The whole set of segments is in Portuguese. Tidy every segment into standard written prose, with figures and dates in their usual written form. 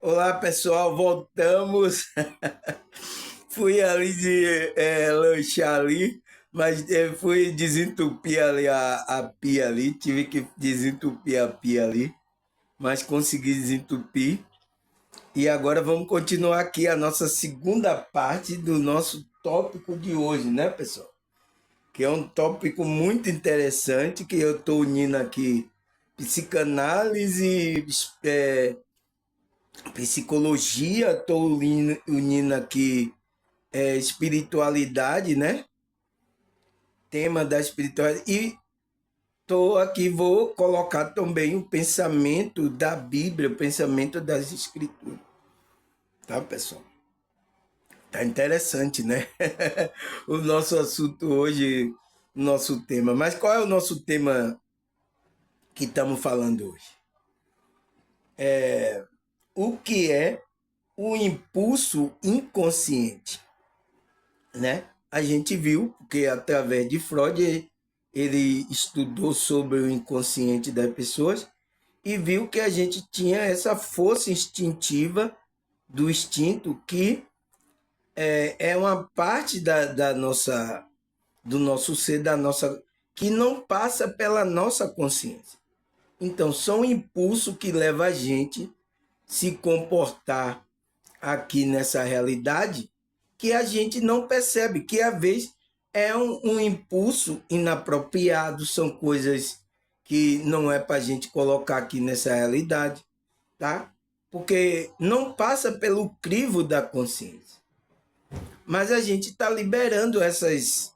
Olá pessoal, voltamos. Fui ali de lanchar ali, mas fui desentupir ali a pia ali, tive que desentupir a pia ali, mas consegui desentupir. E agora vamos continuar aqui a nossa segunda parte do nosso tópico de hoje, né, pessoal? Que é um tópico muito interessante que eu estou unindo aqui psicanálise, psicologia, estou unindo aqui espiritualidade, né? Tema da espiritualidade. E estou aqui, vou colocar também o pensamento da Bíblia, o pensamento das Escrituras. Tá, pessoal? Tá interessante, né? O nosso assunto hoje, o nosso tema. Mas qual é o nosso tema que estamos falando hoje? O que é o impulso inconsciente, né? A gente viu, porque através de Freud ele estudou sobre o inconsciente das pessoas e viu que a gente tinha essa força instintiva do instinto que é uma parte da nossa, do nosso ser, da nossa, que não passa pela nossa consciência. Então, são impulsos que leva a gente se comportar aqui nessa realidade que a gente não percebe, que às vezes é um impulso inapropriado, são coisas que não é para a gente colocar aqui nessa realidade, tá? Porque não passa pelo crivo da consciência. Mas a gente está liberando esses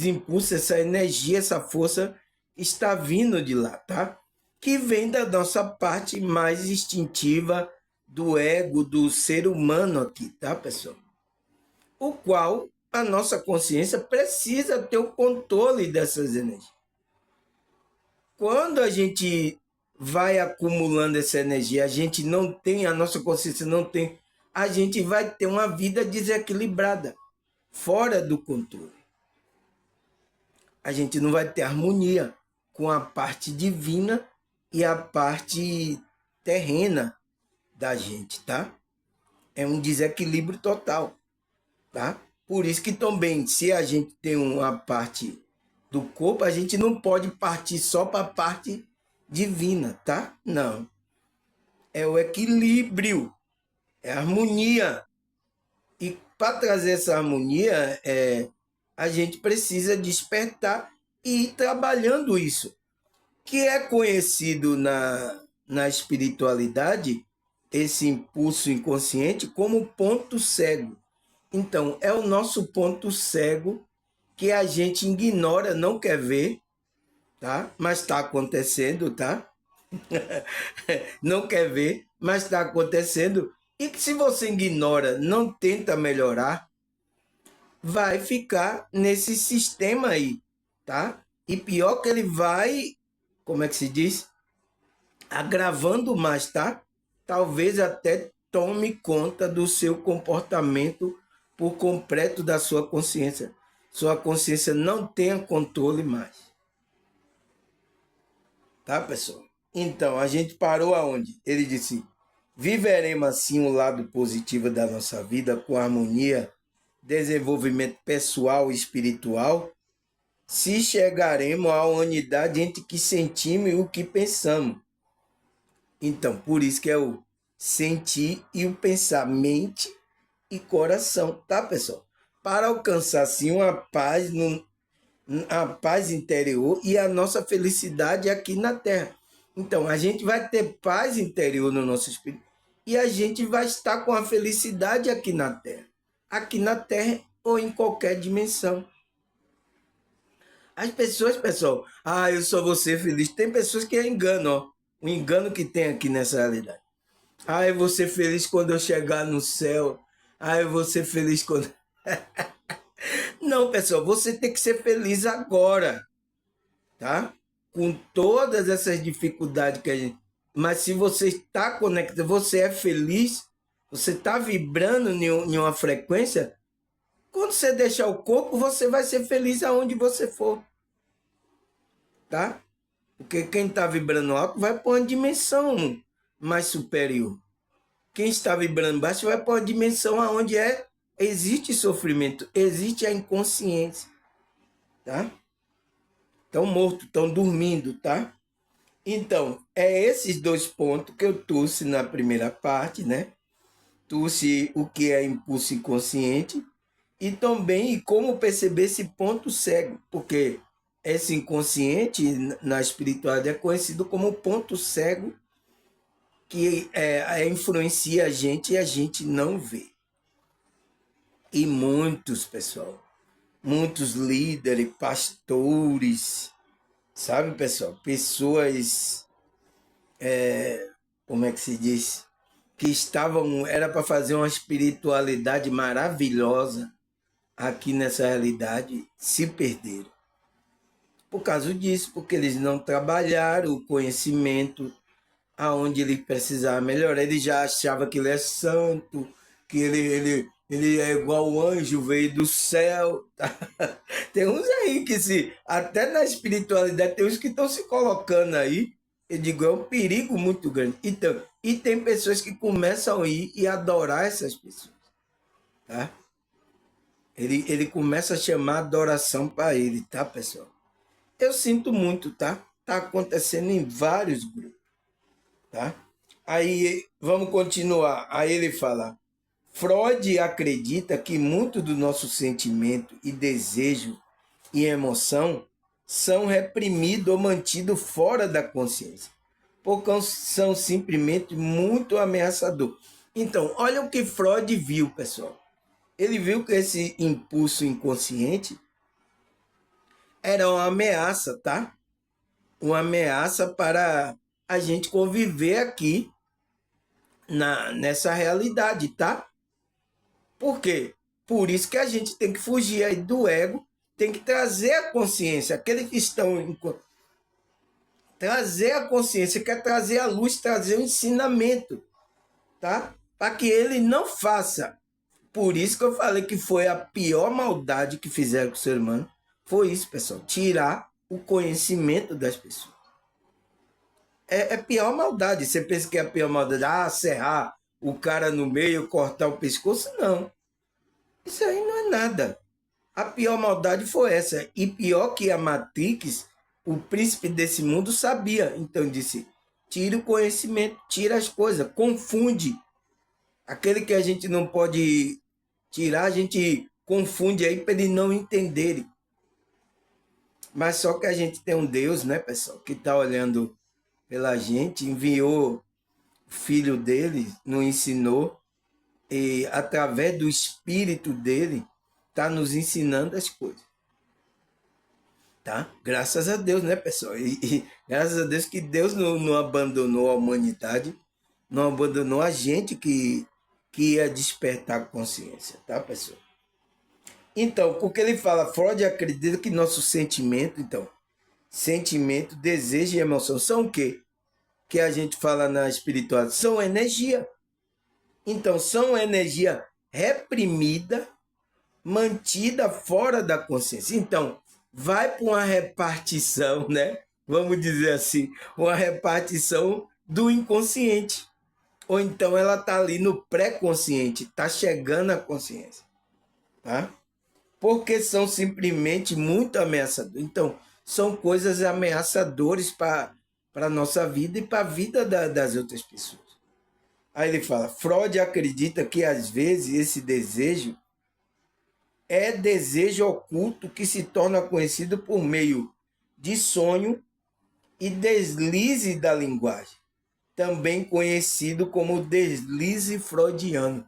impulsos, essa energia, essa força está vindo de lá, tá? Que vem da nossa parte mais instintiva do ego, do ser humano aqui, tá, pessoal? O qual a nossa consciência precisa ter o controle dessas energias. Quando a gente vai acumulando essa energia, a gente não tem, a nossa consciência não tem, a gente vai ter uma vida desequilibrada, fora do controle. A gente não vai ter harmonia com a parte divina e a parte terrena da gente, tá? É um desequilíbrio total, tá? Por isso que também, se a gente tem uma parte do corpo, a gente não pode partir só para a parte divina, tá? Não. É o equilíbrio, é a harmonia. E para trazer essa harmonia, a gente precisa despertar e ir trabalhando isso, que é conhecido na espiritualidade, esse impulso inconsciente, como ponto cego. Então, é o nosso ponto cego que a gente ignora, não quer ver, tá? Mas está acontecendo, tá? Não quer ver, mas está acontecendo. E que se você ignora, não tenta melhorar, vai ficar nesse sistema aí, tá? E pior que ele vai, como é que se diz? Agravando mais, tá? Talvez até tome conta do seu comportamento por completo da sua consciência. Sua consciência não tenha controle mais. Tá, pessoal? Então, a gente parou aonde? Ele disse: viveremos assim o lado positivo da nossa vida com harmonia, desenvolvimento pessoal e espiritual, se chegaremos à unidade entre o que sentimos e o que pensamos. Então, por isso que é o sentir e o pensar, mente e coração, tá, pessoal? Para alcançar, assim, uma paz, a paz interior e a nossa felicidade aqui na Terra. Então, a gente vai ter paz interior no nosso espírito e a gente vai estar com a felicidade aqui na Terra. Aqui na Terra ou em qualquer dimensão. As pessoas, pessoal, eu só vou ser feliz. Tem pessoas que é engano, ó. O engano que tem aqui nessa realidade. Eu vou ser feliz quando eu chegar no céu. Eu vou ser feliz quando. Não, pessoal, você tem que ser feliz agora, tá? Com todas essas dificuldades que a gente. Mas se você está conectado, você é feliz, você está vibrando em uma frequência, quando você deixar o corpo, você vai ser feliz aonde você for, tá? Porque quem está vibrando alto vai para uma dimensão mais superior. quem está vibrando baixo vai para uma dimensão onde existe sofrimento, existe a inconsciência, tá? Estão mortos, estão dormindo, tá? Então, é esses dois pontos que eu trouxe na primeira parte, né? Trouxe o que é impulso inconsciente e também como perceber esse ponto cego, porque esse inconsciente na espiritualidade é conhecido como ponto cego que influencia a gente e a gente não vê. E muitos, pessoal, muitos líderes, pastores, sabe, pessoal, pessoas, como é que se diz, que estavam, era para fazer uma espiritualidade maravilhosa aqui nessa realidade, se perderam. Por causa disso, porque eles não trabalharam o conhecimento aonde ele precisava melhorar. Ele já achava que ele é santo, que ele é igual o anjo, veio do céu. Tá? Tem uns aí que até na espiritualidade, tem uns que estão se colocando aí. Eu digo, é um perigo muito grande. Então, e tem pessoas que começam a ir e adorar essas pessoas. Tá? Ele começa a chamar adoração para ele, tá, pessoal? Eu sinto muito, tá? Tá acontecendo em vários grupos, tá? Aí, vamos continuar. Aí ele fala, Freud acredita que muito do nosso sentimento e desejo e emoção são reprimidos ou mantidos fora da consciência, porque são simplesmente muito ameaçadores. Então, olha o que Freud viu, pessoal. Ele viu que esse impulso inconsciente era uma ameaça, tá? Uma ameaça para a gente conviver aqui nessa realidade, tá? Por quê? Por isso que a gente tem que fugir aí do ego, tem que trazer a consciência, aqueles que estão trazer a consciência, quer trazer a luz, trazer o ensinamento, tá? Para que ele não faça. Por isso que eu falei que foi a pior maldade que fizeram com o ser humano. Foi isso, pessoal, tirar o conhecimento das pessoas. É pior maldade. Você pensa que é a pior maldade? Serrar o cara no meio, cortar o pescoço? Não. Isso aí não é nada. A pior maldade foi essa. E pior que a Matrix, o príncipe desse mundo sabia. Então disse, tira o conhecimento, tira as coisas, confunde. Aquele que a gente não pode tirar, a gente confunde aí para eles não entenderem. Mas só que a gente tem um Deus, né, pessoal, que está olhando pela gente, enviou o filho dele, nos ensinou, e através do espírito dele, está nos ensinando as coisas. Tá? Graças a Deus, né, pessoal? E graças a Deus que Deus não abandonou a humanidade, não abandonou a gente que ia despertar a consciência, tá, pessoal? Então, porque ele fala, Freud acredita que nosso sentimento, então, sentimento, desejo e emoção são o quê? Que a gente fala na espiritualidade, são energia. Então, são energia reprimida, mantida fora da consciência. Então, vai para uma repartição, né? Vamos dizer assim, uma repartição do inconsciente. Ou então ela está ali no pré-consciente, está chegando à consciência. Tá? Porque são simplesmente muito ameaçadores. Então, são coisas ameaçadoras para a nossa vida e para a vida das outras pessoas. Aí ele fala, Freud acredita que às vezes esse desejo é desejo oculto que se torna conhecido por meio de sonho e deslize da linguagem, também conhecido como deslize freudiano.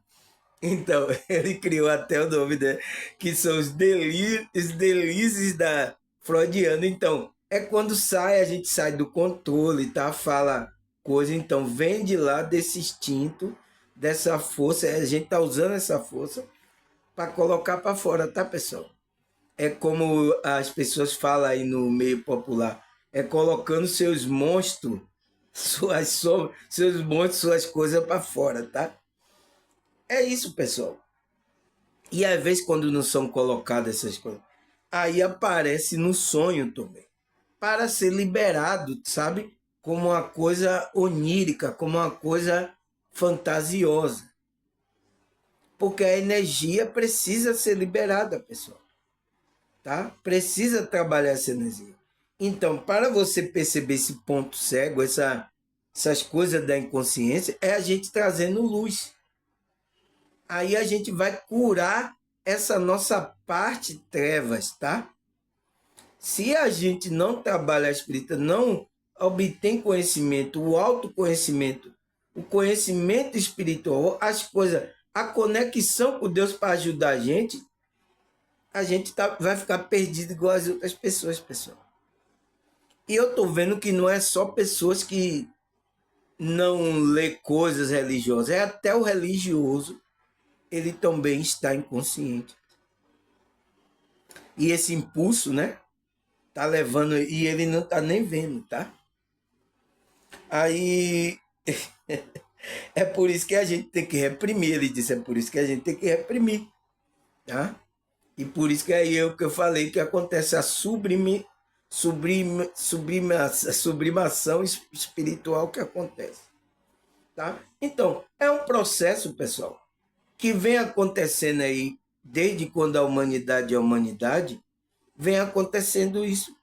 Então, ele criou até o nome, né? Que são os deslizes da freudiano. Então, é quando a gente sai do controle, tá? Fala coisa, então vem de lá desse instinto, dessa força, a gente tá usando essa força para colocar para fora, tá, pessoal? É como as pessoas falam aí no meio popular, é colocando seus monstros, seus monstros, suas coisas para fora, tá? É isso, pessoal. E às vezes quando não são colocadas essas coisas, aí aparece no sonho também, para ser liberado, sabe? Como uma coisa onírica, como uma coisa fantasiosa. Porque a energia precisa ser liberada, pessoal. Tá? Precisa trabalhar essa energia. Então, para você perceber esse ponto cego, essas coisas da inconsciência, é a gente trazendo luz. Aí a gente vai curar essa nossa parte trevas, tá? Se a gente não trabalha a espírita, não obtém conhecimento, o autoconhecimento, o conhecimento espiritual, as coisas, a conexão com Deus para ajudar a gente vai ficar perdido igual as outras pessoas, pessoal. E eu tô vendo que não é só pessoas que não lê coisas religiosas, é até o religioso, ele também está inconsciente. E esse impulso, né, tá levando, e ele não tá nem vendo, tá? Aí é por isso que a gente tem que reprimir, ele disse, é por isso que a gente tem que reprimir, tá? E por isso que aí é o que eu falei, que acontece a sublimação espiritual que acontece. Tá? Então, é um processo, pessoal, que vem acontecendo aí, desde quando a humanidade é a humanidade, vem acontecendo isso.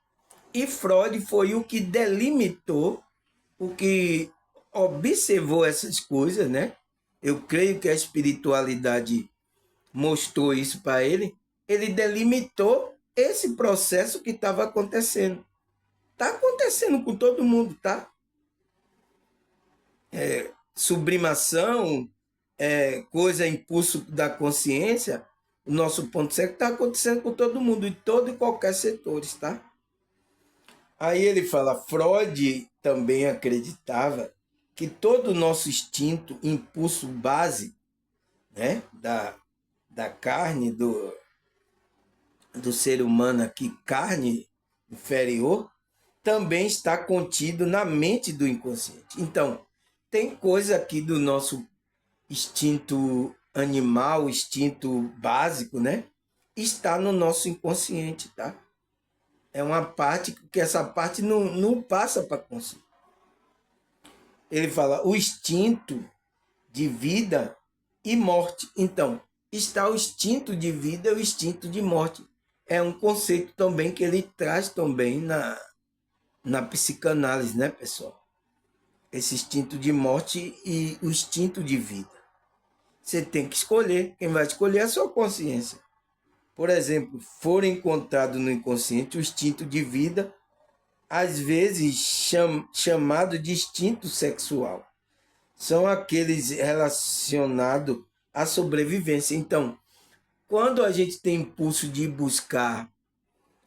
E Freud foi o que delimitou, o que observou essas coisas, né? Eu creio que a espiritualidade mostrou isso para ele. Ele delimitou esse processo que estava acontecendo. Está acontecendo com todo mundo, tá? Sublimação, coisa, impulso da consciência, o nosso ponto cego está acontecendo com todo mundo, em todo e qualquer setores, tá? Aí ele fala, Freud também acreditava que todo o nosso instinto, impulso base, né, da carne, do ser humano aqui, carne inferior, também está contido na mente do inconsciente. Então, tem coisa aqui do nosso instinto animal, instinto básico, né? Está no nosso inconsciente, tá? É uma parte que essa parte não passa para a consciência. Ele fala o instinto de vida e morte. Então, está o instinto de vida e o instinto de morte. É um conceito também que ele traz também na psicanálise, né, pessoal? Esse instinto de morte e o instinto de vida. Você tem que escolher. Quem vai escolher é a sua consciência. Por exemplo, for encontrado no inconsciente o instinto de vida, às vezes chamado de instinto sexual. São aqueles relacionados à sobrevivência. Então, quando a gente tem impulso de buscar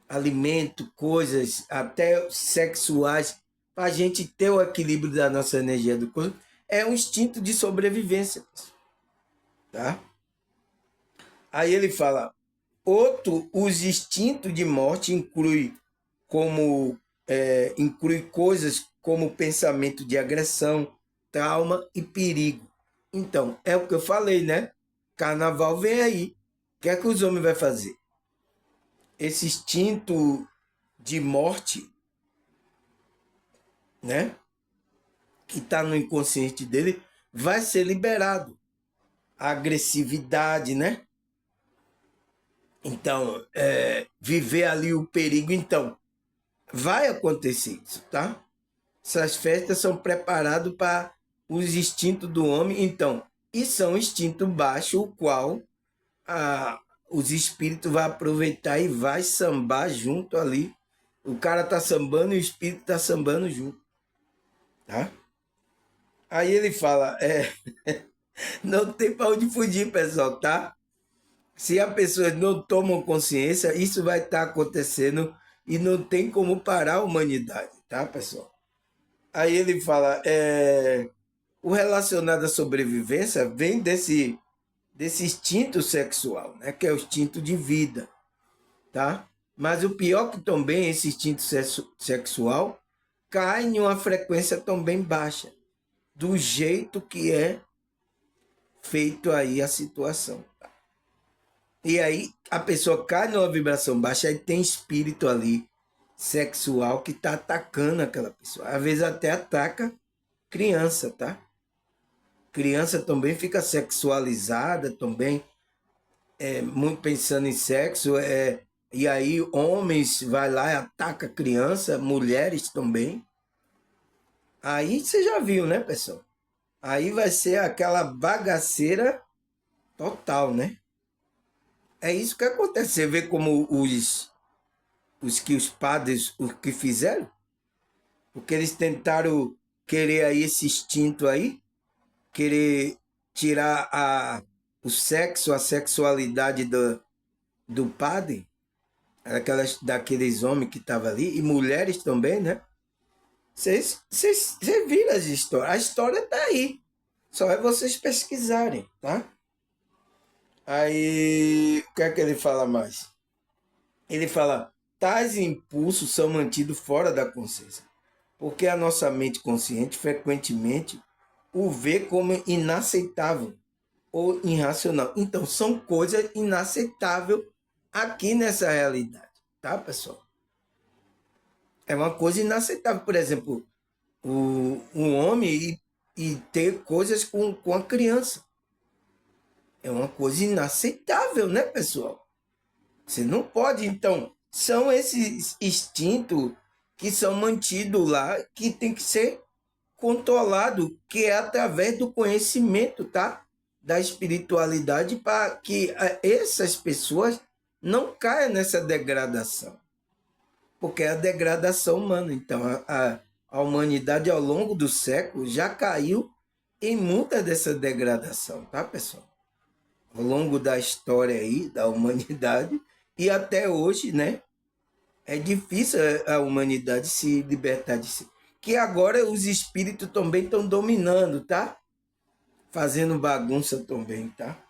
alimento, coisas até sexuais, para a gente ter o equilíbrio da nossa energia do corpo, é um instinto de sobrevivência. Tá? Aí ele fala, os instintos de morte inclui coisas como pensamento de agressão, trauma e perigo. Então, é o que eu falei, né? Carnaval vem aí. O que é que os homens vão fazer? Esse instinto de morte, né? Que está no inconsciente dele, vai ser liberado. A agressividade, né? Então, viver ali o perigo. Então, vai acontecer isso, tá? Essas festas são preparadas para os instintos do homem. Então, e são instinto baixo, o qual os espíritos vão aproveitar e vai sambar junto ali. O cara tá sambando e o espírito tá sambando junto, tá? Aí ele fala, não tem para onde fugir, pessoal, tá? Se a pessoa não toma consciência, isso vai estar acontecendo e não tem como parar a humanidade, tá, pessoal? Aí ele fala, o relacionado à sobrevivência vem desse instinto sexual, né, que é o instinto de vida, tá? Mas o pior que também esse instinto sexual cai em uma frequência também baixa, do jeito que é feito aí a situação. E aí a pessoa cai numa vibração baixa e tem espírito ali sexual que está atacando aquela pessoa. Às vezes até ataca criança, tá? Criança também fica sexualizada também, muito pensando em sexo, e aí homens vai lá e ataca a criança, mulheres também. Aí você já viu, né, pessoal? Aí vai ser aquela bagaceira total, né? É isso que acontece. Você vê como os padres, os que fizeram, porque eles tentaram querer aí esse instinto aí, querer tirar o sexo, a sexualidade do padre, daqueles homens que estavam ali, e mulheres também, né? Vocês viram as histórias. A história tá aí. Só é vocês pesquisarem, tá? Aí, o que é que ele fala mais? Ele fala: tais impulsos são mantidos fora da consciência, porque a nossa mente consciente frequentemente o vê como inaceitável ou irracional. Então, são coisas inaceitáveis aqui nessa realidade, tá, pessoal? É uma coisa inaceitável. Por exemplo, um homem e ter coisas com a criança. É uma coisa inaceitável, né, pessoal? Você não pode, então. São esses instintos que são mantidos lá, que tem que ser controlado, que é através do conhecimento, tá? Da espiritualidade, para que essas pessoas não caiam nessa degradação. Porque é a degradação humana. Então, a humanidade, ao longo do século, já caiu em muita dessa degradação, tá, pessoal? Ao longo da história aí, da humanidade, e até hoje, né? É difícil a humanidade se libertar de si. Que agora os espíritos também estão dominando, tá? Fazendo bagunça também, tá?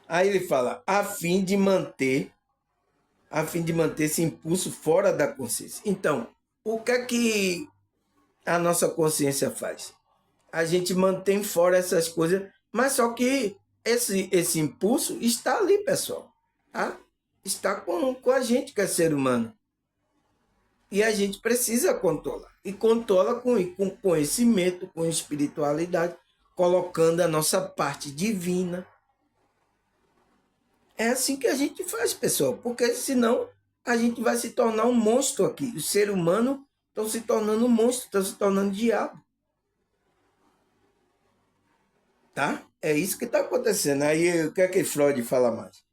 Aí ele fala, a fim de manter esse impulso fora da consciência. Então, o que é que a nossa consciência faz? A gente mantém fora essas coisas, mas só que esse impulso está ali, pessoal. Tá? Está com a gente que é ser humano. E a gente precisa controlar. E controla com conhecimento, com espiritualidade, colocando a nossa parte divina. É assim que a gente faz, pessoal, porque senão a gente vai se tornar um monstro aqui. Os seres humanos estão se tornando um monstro, estão se tornando diabo. Tá? É isso que está acontecendo. Aí o que é que Freud fala mais?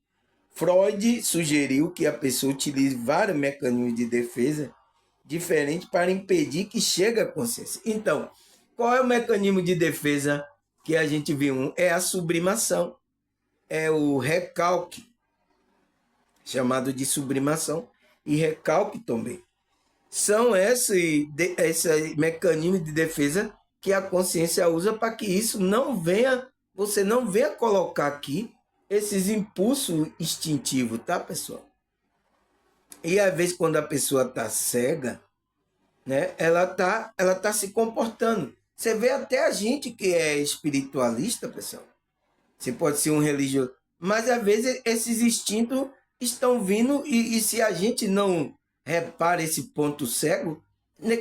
Freud sugeriu que a pessoa utilize vários mecanismos de defesa diferentes para impedir que chegue à consciência. Então, qual é o mecanismo de defesa que a gente viu? É a sublimação, é o recalque, chamado de sublimação, e recalque também. São esse mecanismo de defesa que a consciência usa para que isso você não venha colocar aqui esses impulsos instintivos, tá, pessoal? E às vezes quando a pessoa está cega, né, ela tá se comportando. Você vê até a gente que é espiritualista, pessoal. Você pode ser um religioso, mas às vezes esses instintos estão vindo e se a gente não repara esse ponto cego,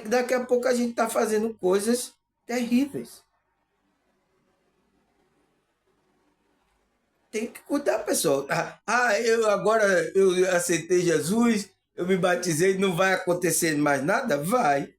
daqui a pouco a gente está fazendo coisas terríveis. Tem que cuidar, pessoal. Eu agora eu aceitei Jesus, eu me batizei, não vai acontecer mais nada? Vai.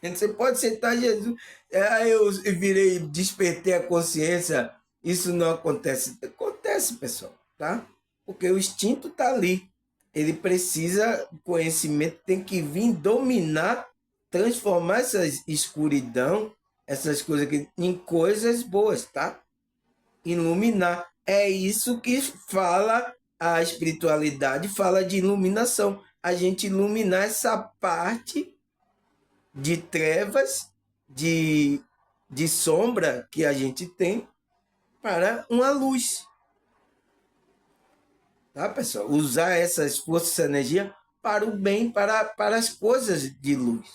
Você pode aceitar Jesus. Eu virei, despertei a consciência. Isso não acontece. Acontece, pessoal, tá? Porque o instinto tá ali. Ele precisa, o conhecimento tem que vir dominar, transformar essa escuridão, essas coisas aqui, em coisas boas, tá? Iluminar. É isso que fala a espiritualidade, fala de iluminação. A gente iluminar essa parte de trevas, de sombra que a gente tem para uma luz. Tá, pessoal? Usar essas forças, essa energia para o bem, para as coisas de luz.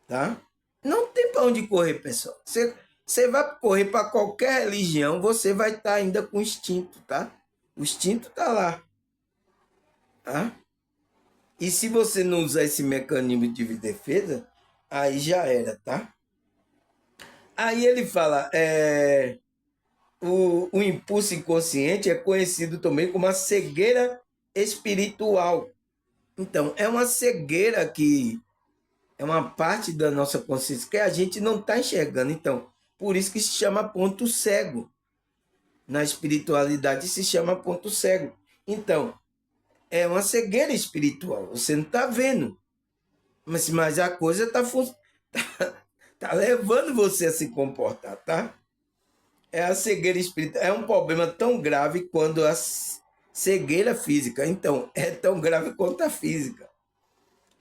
Tá? Não tem para onde correr, pessoal. Você vai correr para qualquer religião, você vai estar ainda com instinto, tá? O instinto tá lá. Tá? E se você não usar esse mecanismo de defesa, aí já era, tá? Aí ele fala, o impulso inconsciente é conhecido também como a cegueira espiritual. Então, é uma cegueira que é uma parte da nossa consciência que a gente não está enxergando. Então, por isso que se chama ponto cego. Na espiritualidade se chama ponto cego. Então, é uma cegueira espiritual. Você não está vendo. Mas a coisa está tá levando você a se comportar, tá? É a cegueira espiritual. É um problema tão grave quanto a cegueira física. Então, é tão grave quanto a física.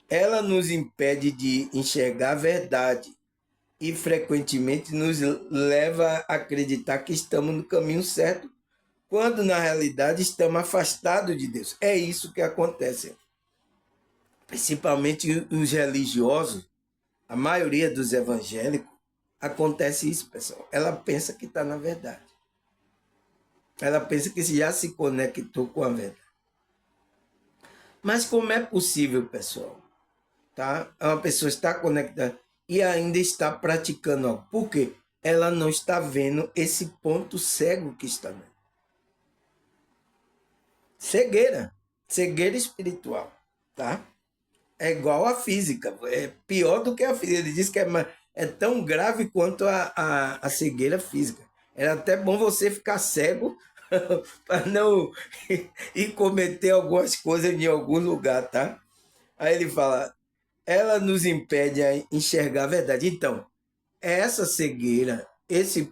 Ela nos impede de enxergar a verdade e frequentemente nos leva a acreditar que estamos no caminho certo, quando na realidade estamos afastados de Deus. É isso que acontece. Principalmente os religiosos, a maioria dos evangélicos, acontece isso, pessoal. Ela pensa que está na verdade. Ela pensa que já se conectou com a verdade. Mas como é possível, pessoal? Tá? Uma pessoa está conectada e ainda está praticando algo. Por quê? Ela não está vendo esse ponto cego que está nela. Cegueira. Cegueira espiritual. Tá? É igual à física. É pior do que a física. Ele diz que é tão grave quanto a cegueira física. Era até bom você ficar cego para não ir cometer algumas coisas em algum lugar, tá? Aí ele fala, ela nos impede a enxergar a verdade. Então, essa cegueira, esse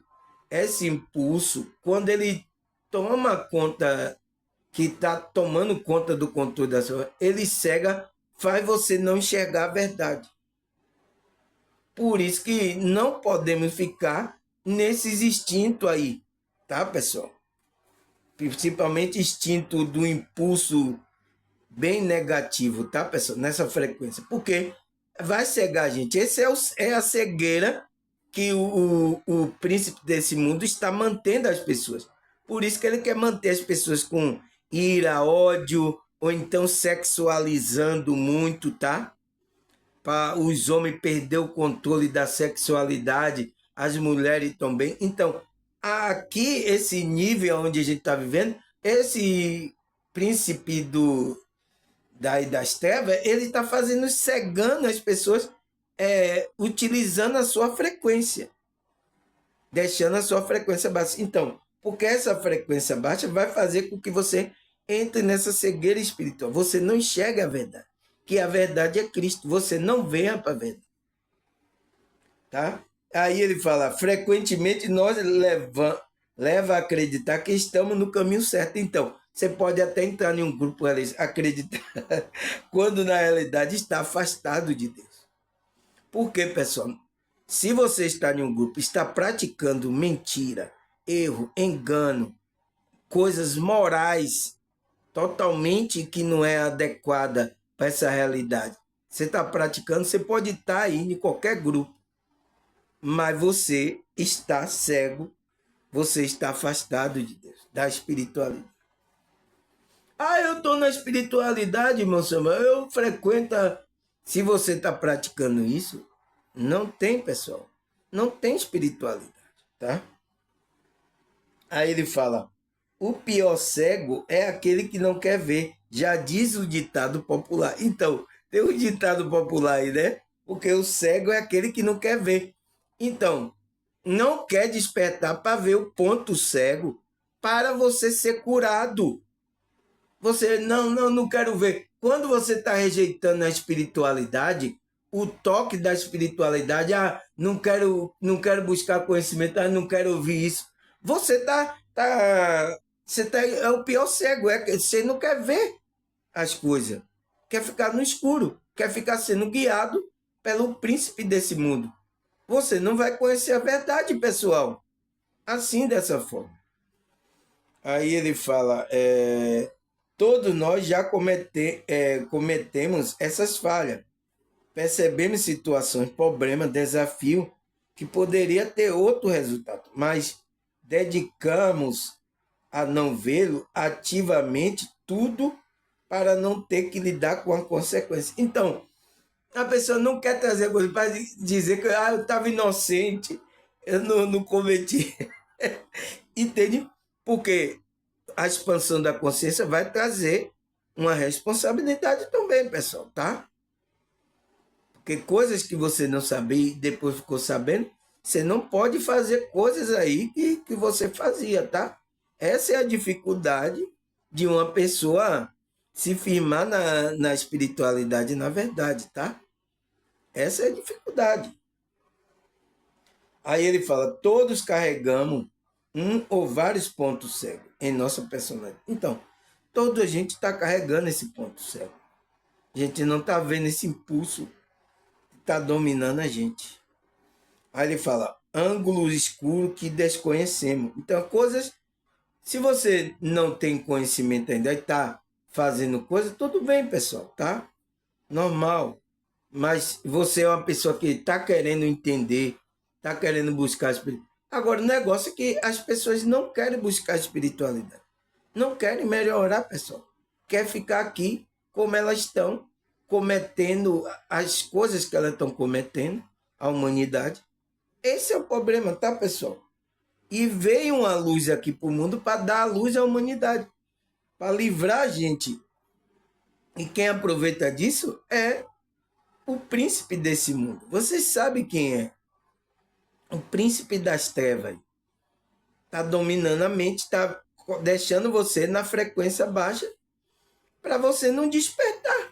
impulso, quando ele toma conta, que está tomando conta do controle da sua, ele cega, faz você não enxergar a verdade. Por isso que não podemos ficar nesses instintos aí, tá, pessoal? Principalmente instinto do impulso bem negativo, tá, pessoal? Nessa frequência. Porque vai cegar a gente. Esse é a cegueira que o príncipe desse mundo está mantendo as pessoas. Por isso que ele quer manter as pessoas com ira, ódio, ou então sexualizando muito, tá? Para os homens perder o controle da sexualidade, as mulheres também. Então, aqui, esse nível onde a gente está vivendo, esse príncipe das trevas, ele está fazendo, cegando as pessoas, utilizando a sua frequência, deixando a sua frequência baixa. Então, porque essa frequência baixa vai fazer com que você entre nessa cegueira espiritual. Você não enxerga a verdade, que a verdade é Cristo. Você não vê a verdade. Tá? Aí ele fala, frequentemente nós leva a acreditar que estamos no caminho certo. Então, você pode até entrar em um grupo acreditar, quando na realidade está afastado de Deus. Por quê, pessoal? Se você está em um grupo, está praticando mentira, erro, engano, coisas morais totalmente que não é adequada para essa realidade. Você está praticando, você pode estar aí em qualquer grupo, mas você está cego, você está afastado de Deus, da espiritualidade. Ah, eu estou na espiritualidade, irmão Samuel, eu frequento. Se você está praticando isso, não tem, pessoal. Não tem espiritualidade, tá? Aí ele fala, o pior cego é aquele que não quer ver. Já diz o ditado popular. Então, tem um ditado popular aí, né? Porque o cego é aquele que não quer ver. Então, não quer despertar para ver o ponto cego para você ser curado. Você, não quero ver. Quando você está rejeitando a espiritualidade, o toque da espiritualidade, não quero buscar conhecimento, não quero ouvir isso. Você é o pior cego, você não quer ver as coisas, quer ficar no escuro, quer ficar sendo guiado pelo príncipe desse mundo. Você não vai conhecer a verdade, pessoal. Assim, dessa forma. Aí ele fala, todos nós já cometemos essas falhas. Percebemos situações, problemas, desafio que poderia ter outro resultado, mas dedicamos a não vê-lo ativamente tudo para não ter que lidar com a consequência. Então, a pessoa não quer trazer coisa para dizer que eu estava inocente, Eu não cometi. Entende? Porque a expansão da consciência vai trazer uma responsabilidade também, pessoal, tá? Porque coisas que você não sabia e depois ficou sabendo, você não pode fazer coisas aí que você fazia, tá? Essa é a dificuldade de uma pessoa se firmar na espiritualidade, na verdade, tá? Essa é a dificuldade. Aí ele fala: todos carregamos um ou vários pontos cegos em nossa personalidade. Então, toda a gente está carregando esse ponto cego. A gente não está vendo esse impulso que está dominando a gente. Aí ele fala: ângulos escuros que desconhecemos. Então, coisas. Se você não tem conhecimento ainda e está fazendo coisa, tudo bem, pessoal, tá? Normal. Mas você é uma pessoa que está querendo entender, está querendo buscar a espiritualidade. Agora, o negócio é que as pessoas não querem buscar a espiritualidade. Não querem melhorar, pessoal. Quer ficar aqui como elas estão, cometendo as coisas que elas estão cometendo, a humanidade. Esse é o problema, tá, pessoal? E veio uma luz aqui para o mundo para dar a luz à humanidade, para livrar a gente. E quem aproveita disso é o príncipe desse mundo. Vocês sabem quem é? O príncipe das trevas. Está dominando a mente, está deixando você na frequência baixa para você não despertar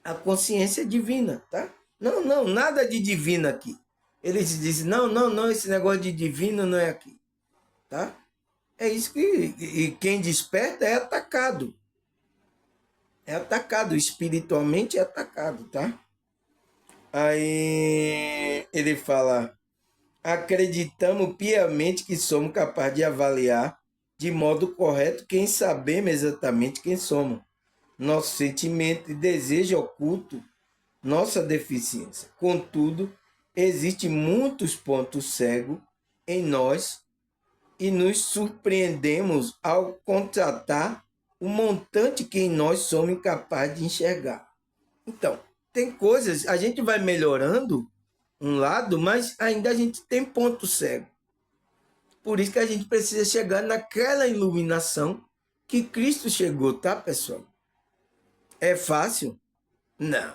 a consciência divina, tá? Não, não, nada de divino aqui. Eles dizem: não, não, não, esse negócio de divino não é aqui, tá? É isso que e quem desperta é atacado. É atacado, espiritualmente é atacado, tá? Aí ele fala: acreditamos piamente que somos capazes de avaliar de modo correto quem sabemos exatamente quem somos, nosso sentimento e desejo oculto, nossa deficiência. Contudo, existem muitos pontos cegos em nós e nos surpreendemos ao constatar o montante que em nós somos incapazes de enxergar. Então, tem coisas, a gente vai melhorando um lado, mas ainda a gente tem ponto cego. Por isso que a gente precisa chegar naquela iluminação que Cristo chegou, tá, pessoal? É fácil? Não.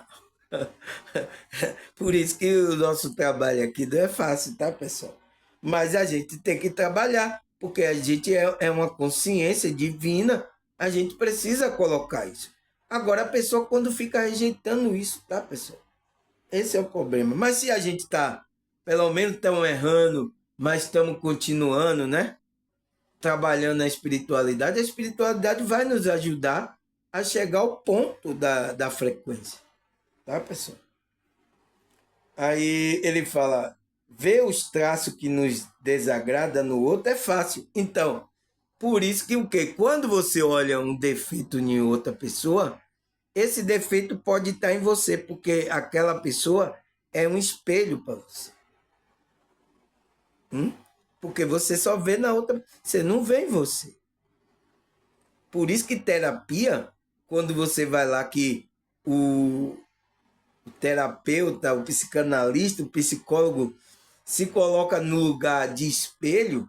Por isso que o nosso trabalho aqui não é fácil, tá, pessoal? Mas a gente tem que trabalhar, porque a gente é uma consciência divina, a gente precisa colocar isso. Agora, a pessoa, quando fica rejeitando isso, tá, pessoal? Esse é o problema. Mas se a gente está, pelo menos estamos errando, mas estamos continuando, né? Trabalhando na espiritualidade, a espiritualidade vai nos ajudar a chegar ao ponto da frequência. Tá, pessoal? Aí ele fala: ver os traços que nos desagrada no outro é fácil. Então, por isso que o quê? Quando você olha um defeito em outra pessoa, esse defeito pode estar em você, porque aquela pessoa é um espelho para você. Porque você só vê na outra, você não vê em você. Por isso que terapia, quando você vai lá que o terapeuta, o psicanalista, o psicólogo se coloca no lugar de espelho,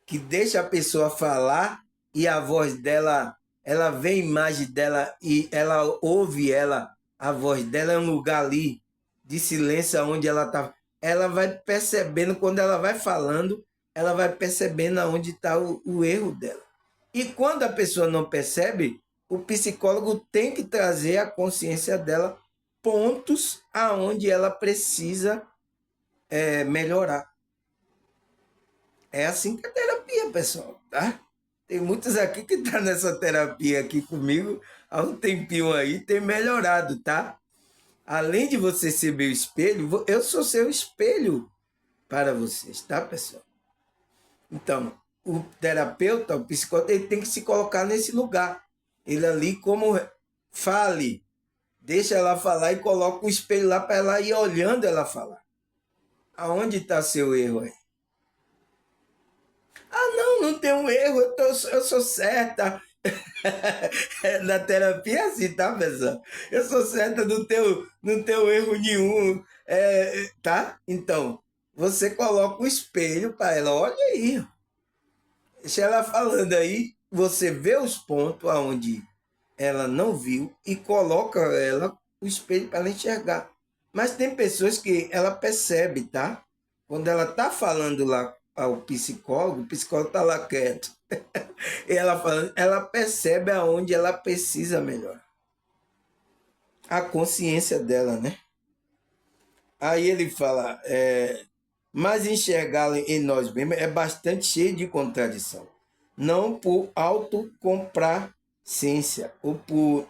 que deixa a pessoa falar e a voz dela, ela vê a imagem dela e ela ouve ela, a voz dela é um lugar ali de silêncio onde ela está. Ela vai percebendo, quando ela vai falando, ela vai percebendo aonde está o erro dela. E quando a pessoa não percebe, o psicólogo tem que trazer a consciência dela pontos aonde ela precisa melhorar. É assim que é terapia, pessoal, tá? Tem muitos aqui que estão nessa terapia aqui comigo há um tempinho aí, tem melhorado, tá? Além de você ser meu espelho, eu sou seu espelho para vocês, tá, pessoal? Então, o terapeuta, o psicólogo, ele tem que se colocar nesse lugar. Ele ali como fale, deixa ela falar e coloca o espelho lá para ela ir olhando ela falar. Aonde está seu erro aí? Ah, não, não tem um erro, eu sou certa. Na terapia é assim, tá, pessoal? Eu sou certa, não tenho erro nenhum, tá? Então, Você coloca o espelho para ela, olha aí. Deixa ela falando aí, você vê os pontos aonde ela não viu e coloca ela o espelho para ela enxergar. Mas tem pessoas que ela percebe, tá? Quando ela tá falando lá ao psicólogo, o psicólogo tá lá quieto. E ela falando, ela percebe aonde ela precisa melhor. A consciência dela, né? Aí ele fala, mas enxergá-lo em nós mesmos é bastante cheio de contradição. Não por autocomplacência ou por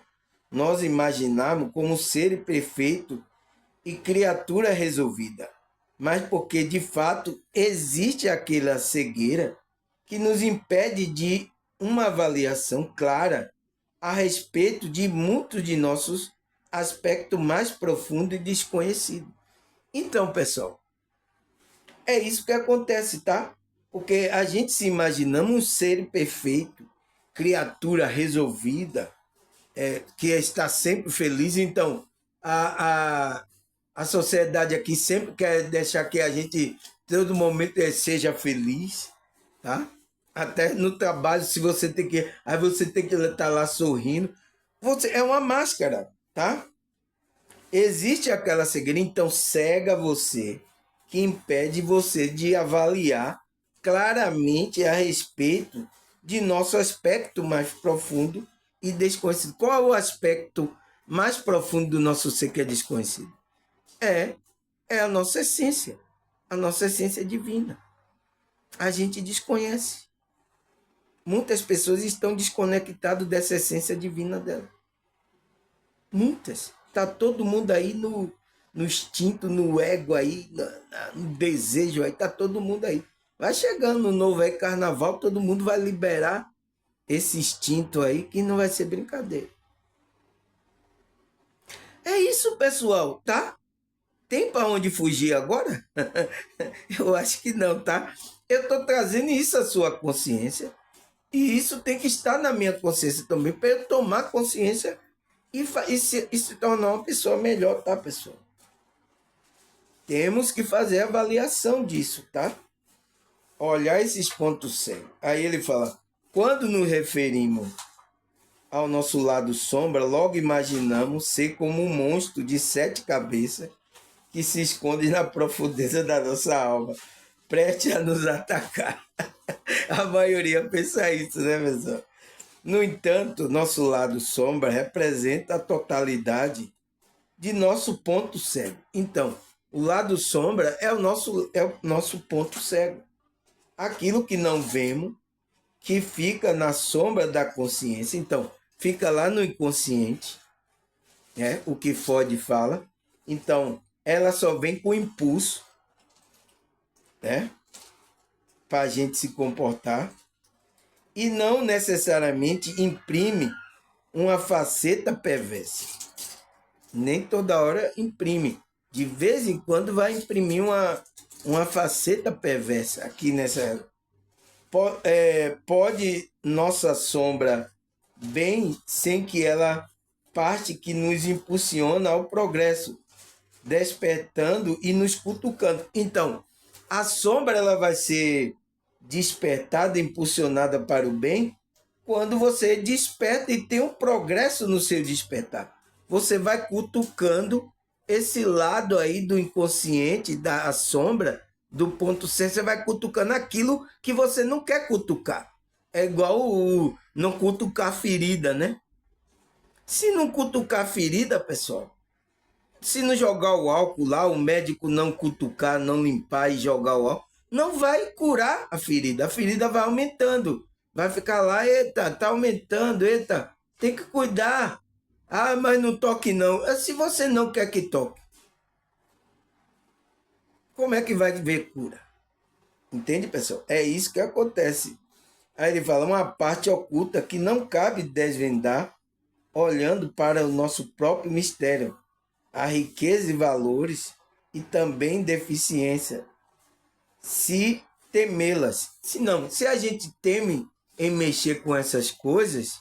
nós imaginarmos como ser perfeito e criatura resolvida, mas porque de fato existe aquela cegueira que nos impede de uma avaliação clara a respeito de muitos de nossos aspectos mais profundos e desconhecidos. Então, pessoal, é isso que acontece, tá? Porque a gente se imaginamos um ser perfeito, criatura resolvida, que está sempre feliz. Então, a sociedade aqui sempre quer deixar que a gente, todo momento, seja feliz, tá? Até no trabalho, se você tem que. Aí você tem que estar lá sorrindo. Você é uma máscara, tá? Existe aquela cegueira, então cega você, que impede você de avaliar claramente a respeito de nosso aspecto mais profundo e desconhecido. Qual é o aspecto mais profundo do nosso ser que é desconhecido? É, é a nossa essência. A nossa essência divina. A gente desconhece. Muitas pessoas estão desconectadas dessa essência divina dela. Muitas. Está todo mundo aí no instinto, no ego aí, no desejo aí, está todo mundo aí. Vai chegando no novo aí, carnaval, todo mundo vai liberar esse instinto aí, que não vai ser brincadeira. É isso, pessoal, tá? Tem para onde fugir agora? Eu acho que não, tá? Eu estou trazendo isso à sua consciência e isso tem que estar na minha consciência também para eu tomar consciência e se tornar uma pessoa melhor, tá, pessoal? Temos que fazer avaliação disso, tá? Olhar esses pontos cegos. Aí ele fala, quando nos referimos ao nosso lado sombra, logo imaginamos ser como um monstro de 7 cabeças que se esconde na profundeza da nossa alma, preste a nos atacar. A maioria pensa isso, né, pessoal? No entanto, nosso lado sombra representa a totalidade de nosso ponto cego. Então, o lado sombra é o nosso ponto cego. Aquilo que não vemos, que fica na sombra da consciência. Então, fica lá no inconsciente, né? O que Freud fala. Então, ela só vem com impulso, né? Para a gente se comportar. E não necessariamente imprime uma faceta perversa. Nem toda hora imprime. De vez em quando vai imprimir uma faceta perversa aqui nessa. Pode nossa sombra bem sem que ela parte que nos impulsiona ao progresso, despertando e nos cutucando. Então, a sombra ela vai ser despertada, impulsionada para o bem, quando você desperta e tem um progresso no seu despertar. Você vai cutucando esse lado aí do inconsciente, da sombra, do ponto C, você vai cutucando aquilo que você não quer cutucar. É igual não cutucar ferida, né? Se não cutucar ferida, pessoal, se não jogar o álcool lá, o médico não cutucar, não limpar e jogar o álcool, não vai curar a ferida vai aumentando. Vai ficar lá, eita, tá aumentando, eita, tem que cuidar. Ah, mas não toque não. Se você não quer que toque, como é que vai ver cura? Entende, pessoal? É isso que acontece. Aí ele fala, uma parte oculta que não cabe desvendar olhando para o nosso próprio mistério, a riqueza e valores e também deficiência, se temê-las. Se não, se a gente teme em mexer com essas coisas,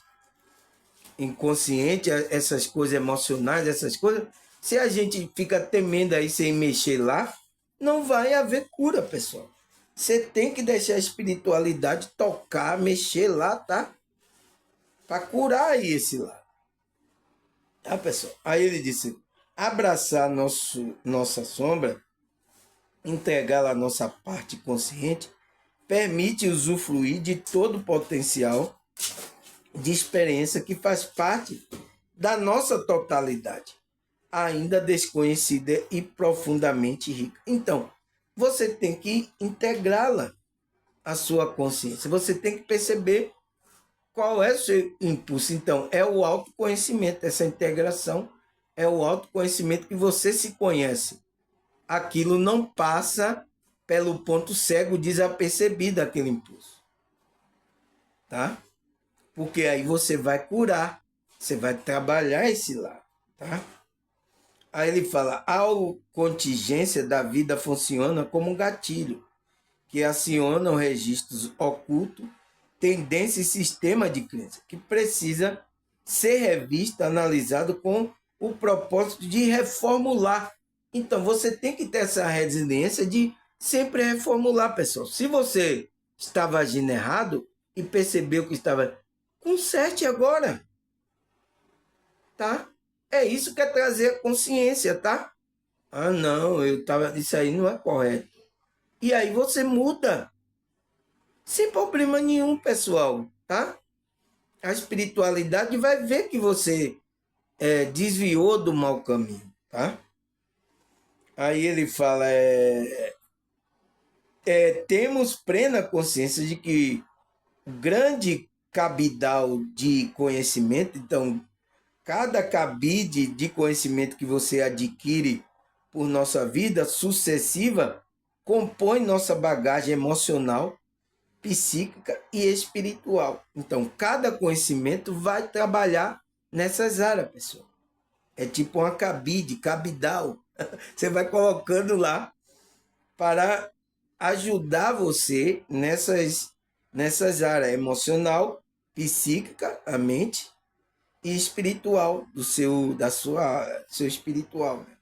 inconsciente, essas coisas emocionais, essas coisas, se a gente fica temendo aí sem mexer lá, não vai haver cura, pessoal. Você tem que deixar a espiritualidade tocar, mexer lá, tá? Para curar aí esse lado. Tá, pessoal? Aí ele disse, abraçar nossa sombra, entregá-la à nossa parte consciente, permite usufruir de todo o potencial de experiência que faz parte da nossa totalidade, ainda desconhecida e profundamente rica. Então, você tem que integrá-la à sua consciência. Você tem que perceber qual é o seu impulso. Então, é o autoconhecimento, essa integração é o autoconhecimento que você se conhece. Aquilo não passa pelo ponto cego desapercebido, aquele impulso. Tá? Porque aí você vai curar, você vai trabalhar esse lado, tá? Aí ele fala, a contingência da vida funciona como um gatilho, que aciona os registros ocultos, tendência e sistema de crença, que precisa ser revisto, analisado com o propósito de reformular. Então, você tem que ter essa resiliência de sempre reformular, pessoal. Se você estava agindo errado e percebeu que estava, conserte agora, tá? É isso que é trazer a consciência, tá? Ah, não, isso aí não é correto. E aí você muda, sem problema nenhum, pessoal, tá? A espiritualidade vai ver que você desviou do mau caminho, tá? Aí ele fala, temos plena consciência de que o grande cabidal de conhecimento, então, cada cabide de conhecimento que você adquire por nossa vida sucessiva compõe nossa bagagem emocional, psíquica e espiritual. Então, cada conhecimento vai trabalhar nessas áreas, pessoal. É tipo uma cabide, cabidal. Você vai colocando lá para ajudar você nessas áreas emocional, psíquica, a mente, e espiritual, seu espiritual. Né?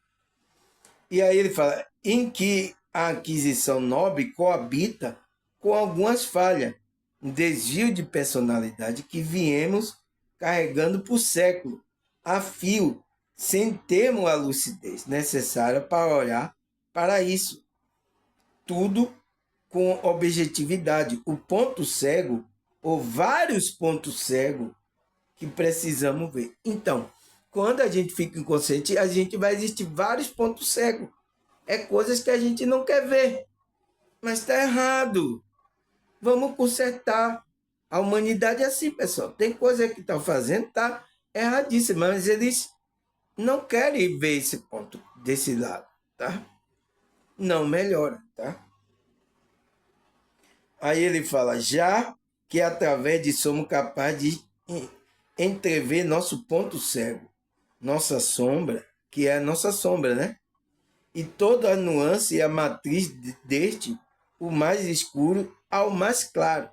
E aí ele fala, em que a aquisição nobre coabita com algumas falhas, um desvio de personalidade que viemos carregando por século, a fio, sem termos a lucidez necessária para olhar para isso. Tudo com objetividade. O ponto cego, ou vários pontos cegos, que precisamos ver. Então, quando a gente fica inconsciente, a gente vai existir vários pontos cegos. É coisas que a gente não quer ver. Mas está errado. Vamos consertar. A humanidade é assim, pessoal. Tem coisa que estão fazendo, tá erradíssima, mas eles não querem ver esse ponto desse lado, tá? Não melhora, tá? Aí ele fala, já que através de somos capazes de entrever nosso ponto cego, nossa sombra, que é a nossa sombra, né? E toda a nuance e a matriz deste, o mais escuro ao mais claro.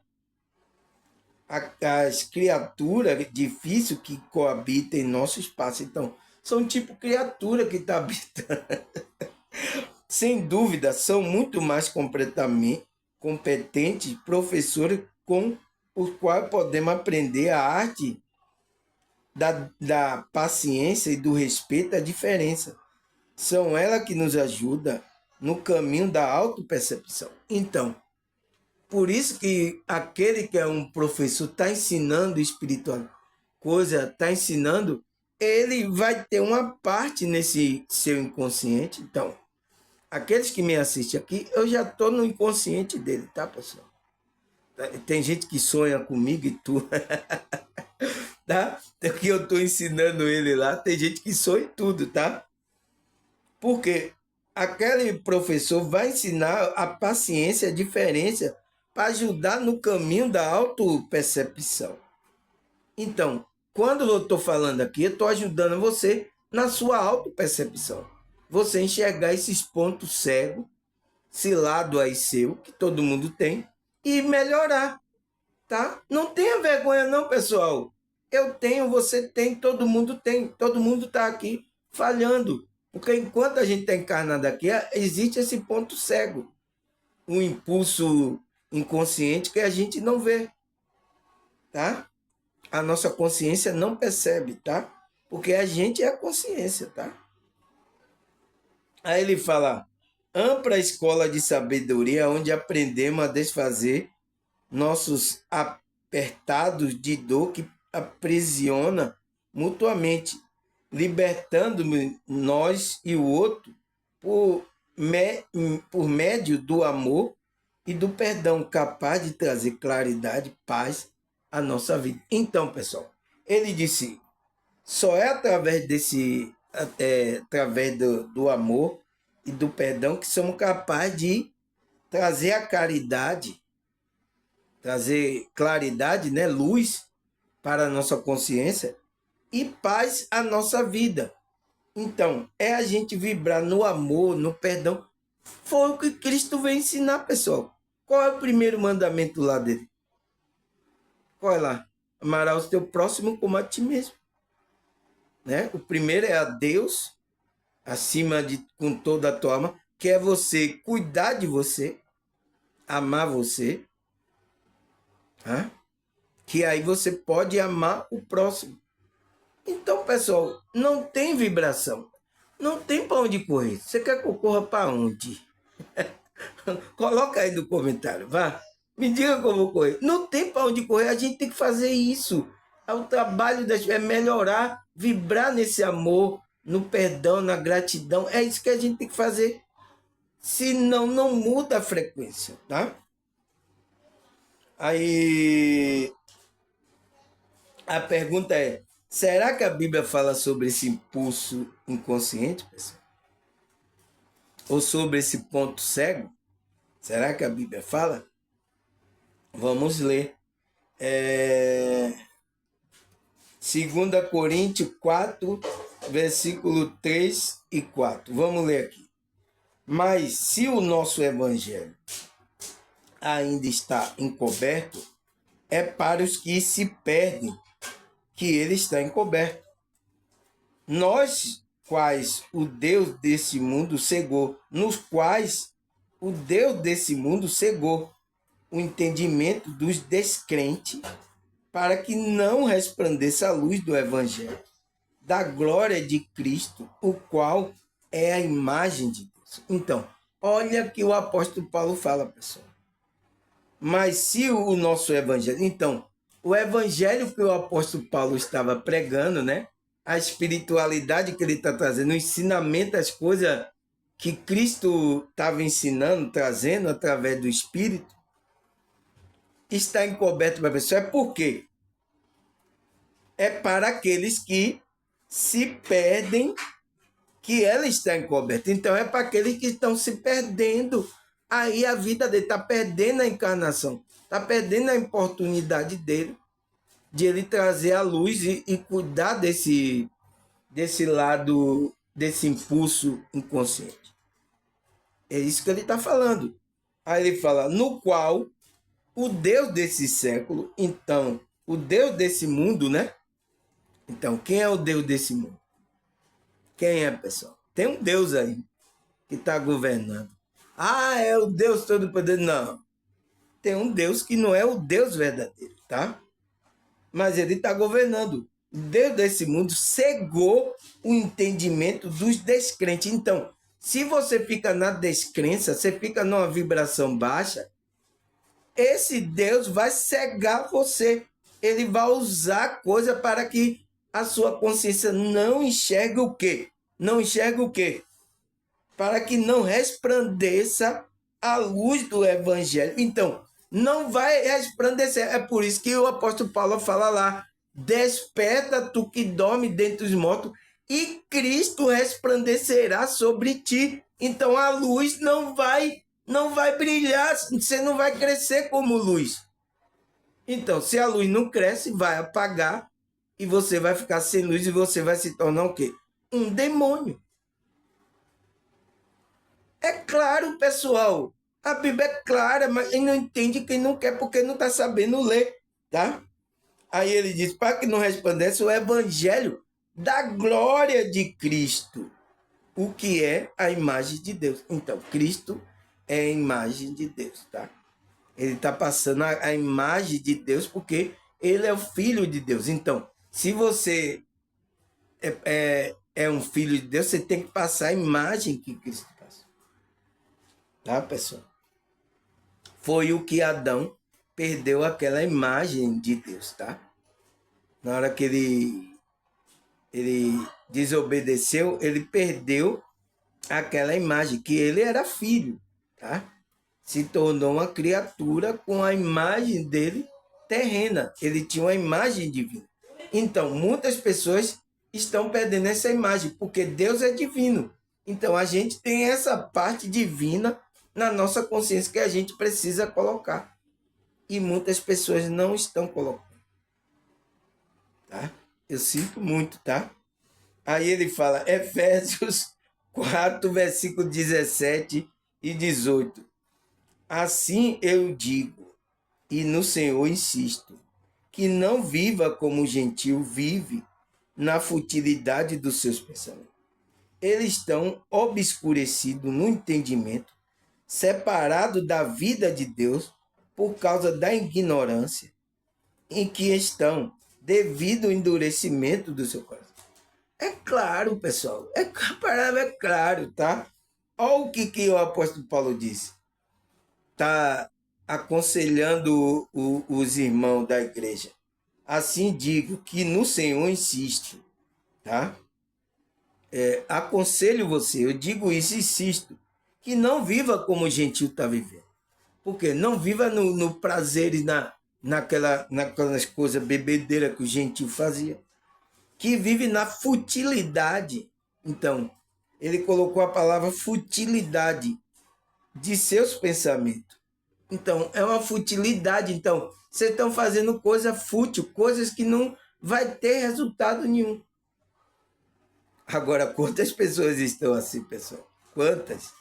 As criaturas difíceis que coabitam em nosso espaço. Então, são tipo criatura que está habitando. Sem dúvida, são muito mais competentes professores com os quais podemos aprender a arte da paciência e do respeito à diferença. São elas que nos ajudam no caminho da autopercepção. Então, por isso que aquele que é um professor está ensinando espiritual coisa, está ensinando, ele vai ter uma parte nesse seu inconsciente. Então, aqueles que me assistem aqui, eu já estou no inconsciente dele, tá, pessoal? Tem gente que sonha comigo e tudo. Tá? Que eu estou ensinando ele lá, tem gente que sonha tudo, tá? Porque aquele professor vai ensinar a paciência, a diferença, para ajudar no caminho da autopercepção. Então, quando eu estou falando aqui, eu estou ajudando você na sua autopercepção. Você enxergar esses pontos cegos, esse lado aí seu, que todo mundo tem, e melhorar, tá? Não tenha vergonha não, pessoal. Eu tenho, você tem, todo mundo está aqui falhando. Porque enquanto a gente está encarnado aqui, existe esse ponto cego, um impulso inconsciente que a gente não vê, tá? A nossa consciência não percebe, tá? Porque a gente é a consciência, tá? Aí ele fala, ampla escola de sabedoria onde aprendemos a desfazer nossos apertados de dor que aprisiona mutuamente, libertando nós e o outro por, por médio do amor e do perdão, capaz de trazer claridade, paz à nossa vida. Então, pessoal, ele disse, só é através através do amor e do perdão que somos capazes de trazer a caridade, trazer claridade, né, luz para a nossa consciência e paz à nossa vida. Então, é a gente vibrar no amor, no perdão. Foi o que Cristo veio ensinar, pessoal. Qual é o primeiro mandamento lá dele? Qual é lá? Amarás o teu próximo como a ti mesmo. Né? O primeiro é a Deus, acima de com toda a tua alma, que é você cuidar de você, amar você, tá? Que aí você pode amar o próximo. Então, pessoal, não tem vibração. Não tem para onde correr. Você quer que eu corra para onde? Coloca aí no comentário, vá. Me diga como eu vou correr. Não tem para onde correr, a gente tem que fazer isso. O trabalho é melhorar, vibrar nesse amor, no perdão, na gratidão. É isso que a gente tem que fazer. Senão, não muda a frequência, tá? Aí, a pergunta é, será que a Bíblia fala sobre esse impulso inconsciente, pessoal? Ou sobre esse ponto cego? Será que a Bíblia fala? Vamos ler. 2 Coríntios 4, versículo 3 e 4. Vamos ler aqui. Mas se o nosso evangelho ainda está encoberto, é para os que se perdem que ele está encoberto. Nós, quais o Deus desse mundo cegou, nos quais o Deus desse mundo cegou o entendimento dos descrentes, para que não resplandeça a luz do Evangelho, da glória de Cristo, o qual é a imagem de Deus. Então, olha que o apóstolo Paulo fala, pessoal. Mas se o nosso Evangelho... Então, o Evangelho que o apóstolo Paulo estava pregando, né? A espiritualidade que ele está trazendo, o ensinamento, as coisas que Cristo estava ensinando, trazendo através do Espírito, está encoberto para a pessoa. É por quê? É para aqueles que se perdem que ela está encoberta. Então, é para aqueles que estão se perdendo. Aí a vida dele está perdendo a encarnação, está perdendo a oportunidade dele, de ele trazer a luz e cuidar desse lado, desse impulso inconsciente. É isso que ele está falando. Aí ele fala, no qual o Deus desse século, então, o Deus desse mundo, né? Então, quem é o Deus desse mundo? Quem é, pessoal? Tem um Deus aí que está governando. Ah, é o Deus Todo-Poderoso. Não. Tem um Deus que não é o Deus verdadeiro, tá? Mas ele está governando. O Deus desse mundo cegou o entendimento dos descrentes. Então, se você fica na descrença, você fica numa vibração baixa, esse Deus vai cegar você. Ele vai usar coisa para que a sua consciência não enxergue o quê? Não enxergue o quê? Para que não resplandeça a luz do Evangelho. Então, não vai resplandecer. É por isso que o apóstolo Paulo fala lá, desperta tu que dorme dentre os mortos e Cristo resplandecerá sobre ti. Então, a luz não vai brilhar, você não vai crescer como luz. Então, se a luz não cresce, vai apagar e você vai ficar sem luz e você vai se tornar o quê? Um demônio. É claro, pessoal. A Bíblia é clara, mas ele não entende quem não quer porque não está sabendo ler, tá? Aí ele diz, para que não resplandece o evangelho da glória de Cristo. o que é a imagem de Deus. Então, Cristo é a imagem de Deus, tá? Ele está passando a imagem de Deus porque ele é o Filho de Deus. Então, se você é um filho de Deus, você tem que passar a imagem que Cristo passou. Tá, pessoal? Foi o que Adão perdeu aquela imagem de Deus, tá? Na hora que ele desobedeceu, ele perdeu aquela imagem, que ele era filho, tá? Se tornou uma criatura com a imagem dele terrena. Ele tinha uma imagem divina. Então, muitas pessoas estão perdendo essa imagem, porque Deus é divino. Então, a gente tem essa parte divina na nossa consciência que a gente precisa colocar. E muitas pessoas não estão colocando. Tá? Eu sinto muito, tá? Aí ele fala, Efésios 4, versículo 17 e 18. Assim eu digo, e no Senhor insisto, que não viva como o gentio vive, na futilidade dos seus pensamentos. Eles estão obscurecidos no entendimento, separados da vida de Deus por causa da ignorância em que estão, devido ao endurecimento do seu coração. É claro, pessoal, a palavra é claro, tá? Olha o que o apóstolo Paulo disse. Está aconselhando os irmãos da igreja. Assim digo que no Senhor insisto, tá? Aconselho você, eu digo isso, insisto, que não viva como o gentil está vivendo. Porque não viva no prazer e naquelas coisas bebedeiras que o gentil fazia. Que vive na futilidade. Então, ele colocou a palavra futilidade de seus pensamentos. Então, é uma futilidade. Então, vocês estão fazendo coisa fútil, coisas que não vai ter resultado nenhum. Agora, quantas pessoas estão assim, pessoal? Quantas?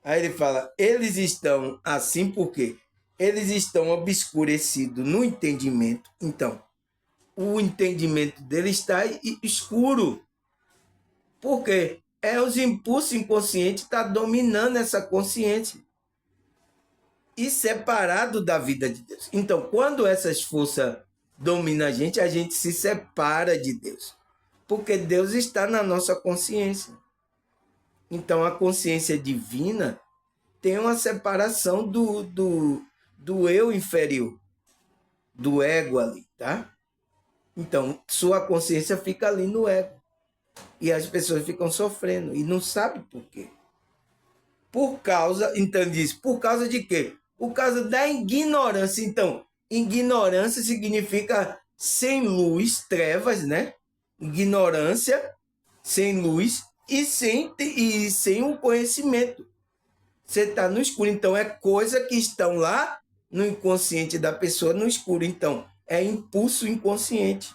Aí ele fala, eles estão assim porque eles estão obscurecidos no entendimento. Então, o entendimento dele está escuro. Por quê? Os impulsos inconscientes estão dominando essa consciência. E separado da vida de Deus. Então, quando essas forças dominam a gente se separa de Deus. Porque Deus está na nossa consciência. Então, a consciência divina tem uma separação do eu inferior, do ego ali, tá? Então, sua consciência fica ali no ego. E as pessoas ficam sofrendo e não sabem por quê. Por causa, então diz, por causa de quê? Por causa da ignorância. Então, ignorância significa sem luz, trevas, né? Ignorância, sem luz e sem um conhecimento. Você está no escuro. Então, é coisa que estão lá no inconsciente da pessoa, no escuro. Então, é impulso inconsciente.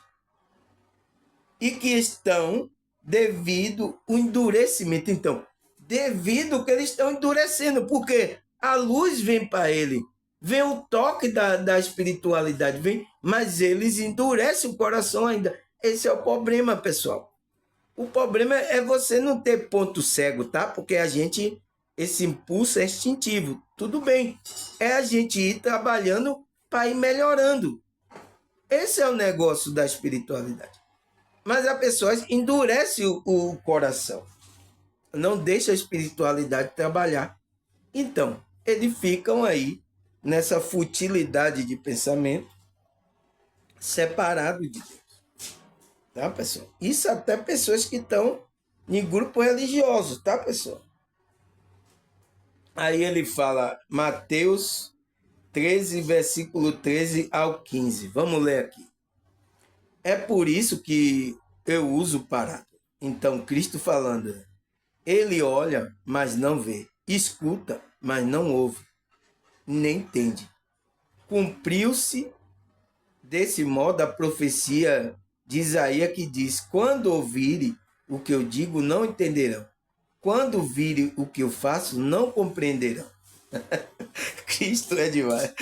E que estão devido ao endurecimento. Então, devido ao que eles estão endurecendo, porque a luz vem para ele, vem o toque da espiritualidade, vem, mas eles endurecem o coração ainda. Esse é o problema, pessoal. O problema é você não ter ponto cego, tá? Porque esse impulso é instintivo. Tudo bem. É a gente ir trabalhando para ir melhorando. Esse é o negócio da espiritualidade. Mas a pessoa endurece o coração. Não deixa a espiritualidade trabalhar. Então, eles ficam aí nessa futilidade de pensamento, separado de Deus. Tá, pessoal? Isso até pessoas que estão em grupo religioso, tá, pessoal? Aí ele fala, Mateus 13, versículo 13 ao 15. Vamos ler aqui. É por isso que eu uso parábola. Então, Cristo falando, ele olha, mas não vê. Escuta, mas não ouve. Nem entende. Cumpriu-se desse modo a profecia de Isaías que diz, quando ouvirem o que eu digo, não entenderão. Quando virem o que eu faço, não compreenderão. Cristo é demais.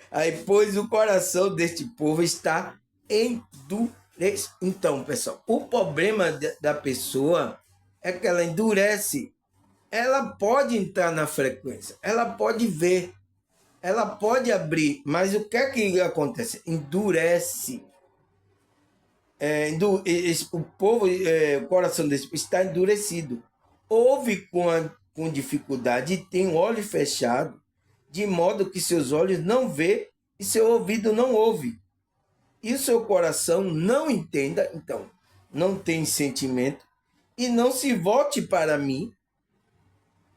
Aí, pois o coração deste povo está endurecido. Então, pessoal, o problema da pessoa é que ela endurece. Ela pode entrar na frequência, ela pode ver, ela pode abrir, mas o que é que acontece? Endurece. O povo, o coração desse está endurecido. Ouve com dificuldade e tem o olho fechado, de modo que seus olhos não vê e seu ouvido não ouve. E o seu coração não entenda, então, não tem sentimento, e não se volte para mim,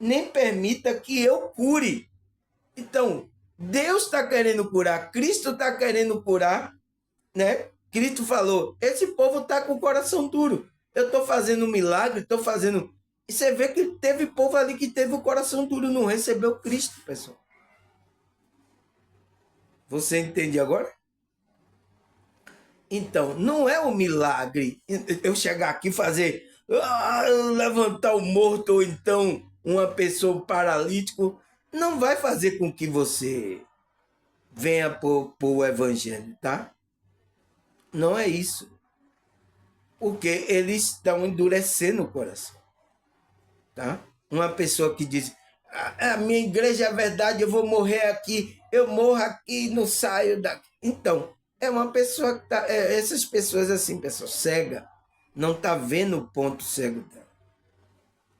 nem permita que eu cure. Então, Deus está querendo curar, Cristo está querendo curar, né? Cristo falou, esse povo está com o coração duro. Eu estou fazendo um milagre, estou fazendo... E você vê que teve povo ali que teve o coração duro, não recebeu Cristo, pessoal. Você entende agora? Então, não é um milagre eu chegar aqui e fazer... levantar o morto ou então uma pessoa paralítico. Não vai fazer com que você venha por o evangelho, tá? Não é isso. Porque eles estão endurecendo o coração. Tá? Uma pessoa que diz, a minha igreja é verdade, eu vou morrer aqui, eu morro aqui, não saio daqui. Então, é uma pessoa que tá, essas pessoas assim, pessoa cega, não tá vendo o ponto cego dela.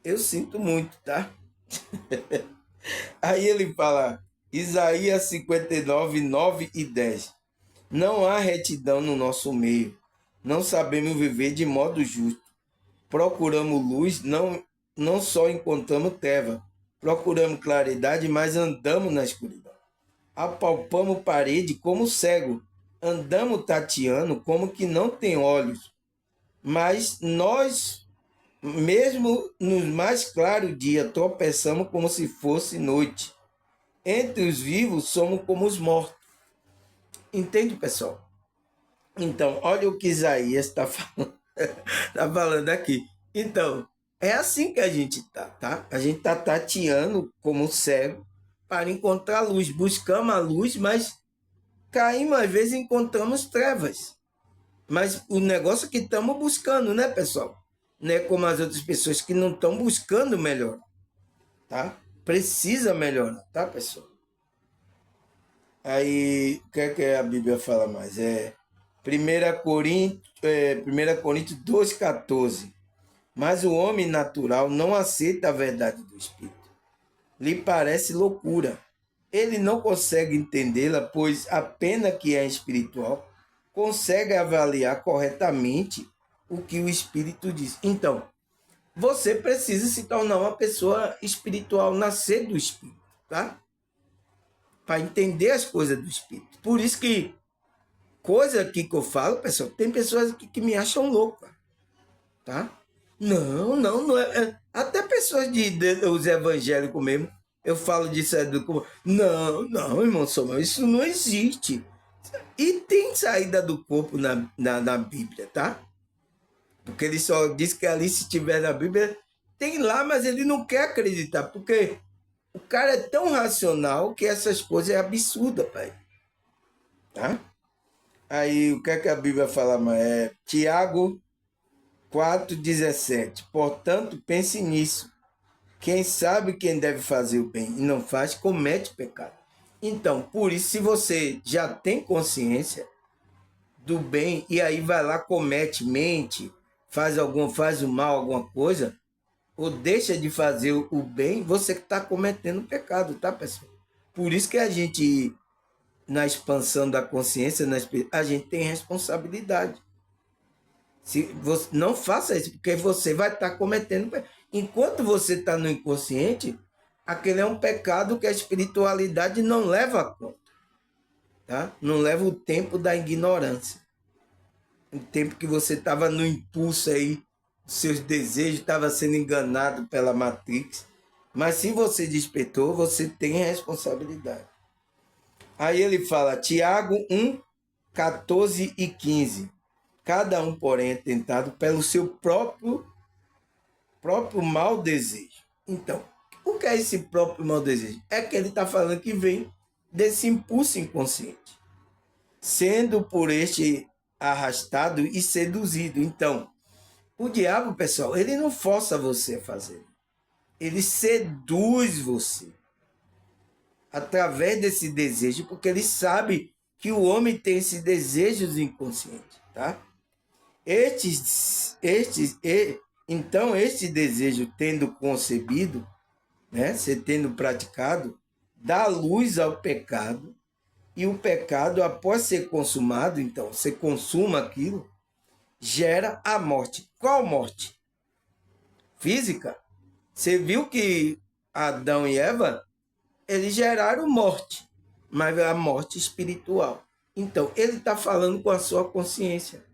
Eu sinto muito, tá? Aí ele fala, Isaías 59, 9 e 10. Não há retidão no nosso meio, não sabemos viver de modo justo. Procuramos luz, não só encontramos treva. Procuramos claridade, mas andamos na escuridão. Apalpamos parede como cego. Andamos tateando como que não tem olhos. Mas nós, mesmo no mais claro dia, tropeçamos como se fosse noite. Entre os vivos, somos como os mortos. Entende, pessoal? Então, olha o que Isaías está falando, tá falando aqui. Então, é assim que a gente tá? A gente tá tateando como cego para encontrar luz. Buscamos a luz, mas caímos, às vezes encontramos trevas. Mas o negócio é que estamos buscando, né, pessoal? Não é como as outras pessoas que não estão buscando melhor, tá? Precisa melhorar, tá, pessoal? Aí, o que é que a Bíblia fala mais? 1 Coríntios 2,14. Mas o homem natural não aceita a verdade do Espírito. Lhe parece loucura. Ele não consegue entendê-la, pois a pena que é espiritual consegue avaliar corretamente o que o Espírito diz. Então, você precisa se tornar uma pessoa espiritual, nascer do Espírito, tá? Para entender as coisas do Espírito. Por isso que coisa aqui que eu falo, pessoal, tem pessoas que me acham louca, tá? Não é. Até pessoas os evangélicos mesmo, eu falo disso. Não, irmão Samuel, isso não existe. E tem saída do corpo na Bíblia, tá? Porque ele só diz que ali, se tiver na Bíblia, tem lá, mas ele não quer acreditar, porque o cara é tão racional que essas coisas é absurda, pai. Tá? Aí, o que é que a Bíblia fala mais? Tiago 4,17. Portanto, pense nisso. Quem sabe quem deve fazer o bem e não faz, comete pecado. Então, por isso, se você já tem consciência do bem e aí vai lá, comete, mente, faz o mal, alguma coisa, ou deixa de fazer o bem, você que está cometendo pecado, tá, pessoal? Por isso que a gente, na expansão da consciência, a gente tem responsabilidade. Se você não faça isso, porque você vai estar cometendo pecado. Enquanto você está no inconsciente, aquele é um pecado que a espiritualidade não leva a conta. Tá? Não leva o tempo da ignorância. O tempo que você estava no impulso aí, seus desejos estavam sendo enganados pela Matrix. Mas se você despertou, você tem responsabilidade. Aí ele fala, Tiago 1, 14 e 15. Cada um, porém, é tentado pelo seu próprio mau desejo. Então, o que é esse próprio mau desejo? É que ele está falando que vem desse impulso inconsciente, sendo por este arrastado e seduzido. Então, O diabo, pessoal, ele não força você a fazer. Ele seduz você através desse desejo, porque ele sabe que o homem tem esses desejos inconscientes, tá? Então, este desejo tendo concebido, né, você tendo praticado, dá luz ao pecado, e o pecado, após ser consumado, então, você consuma aquilo, gera a morte. Qual morte? Física. Você viu que Adão e Eva, eles geraram morte, mas a morte espiritual. Então, ele está falando com a sua consciência.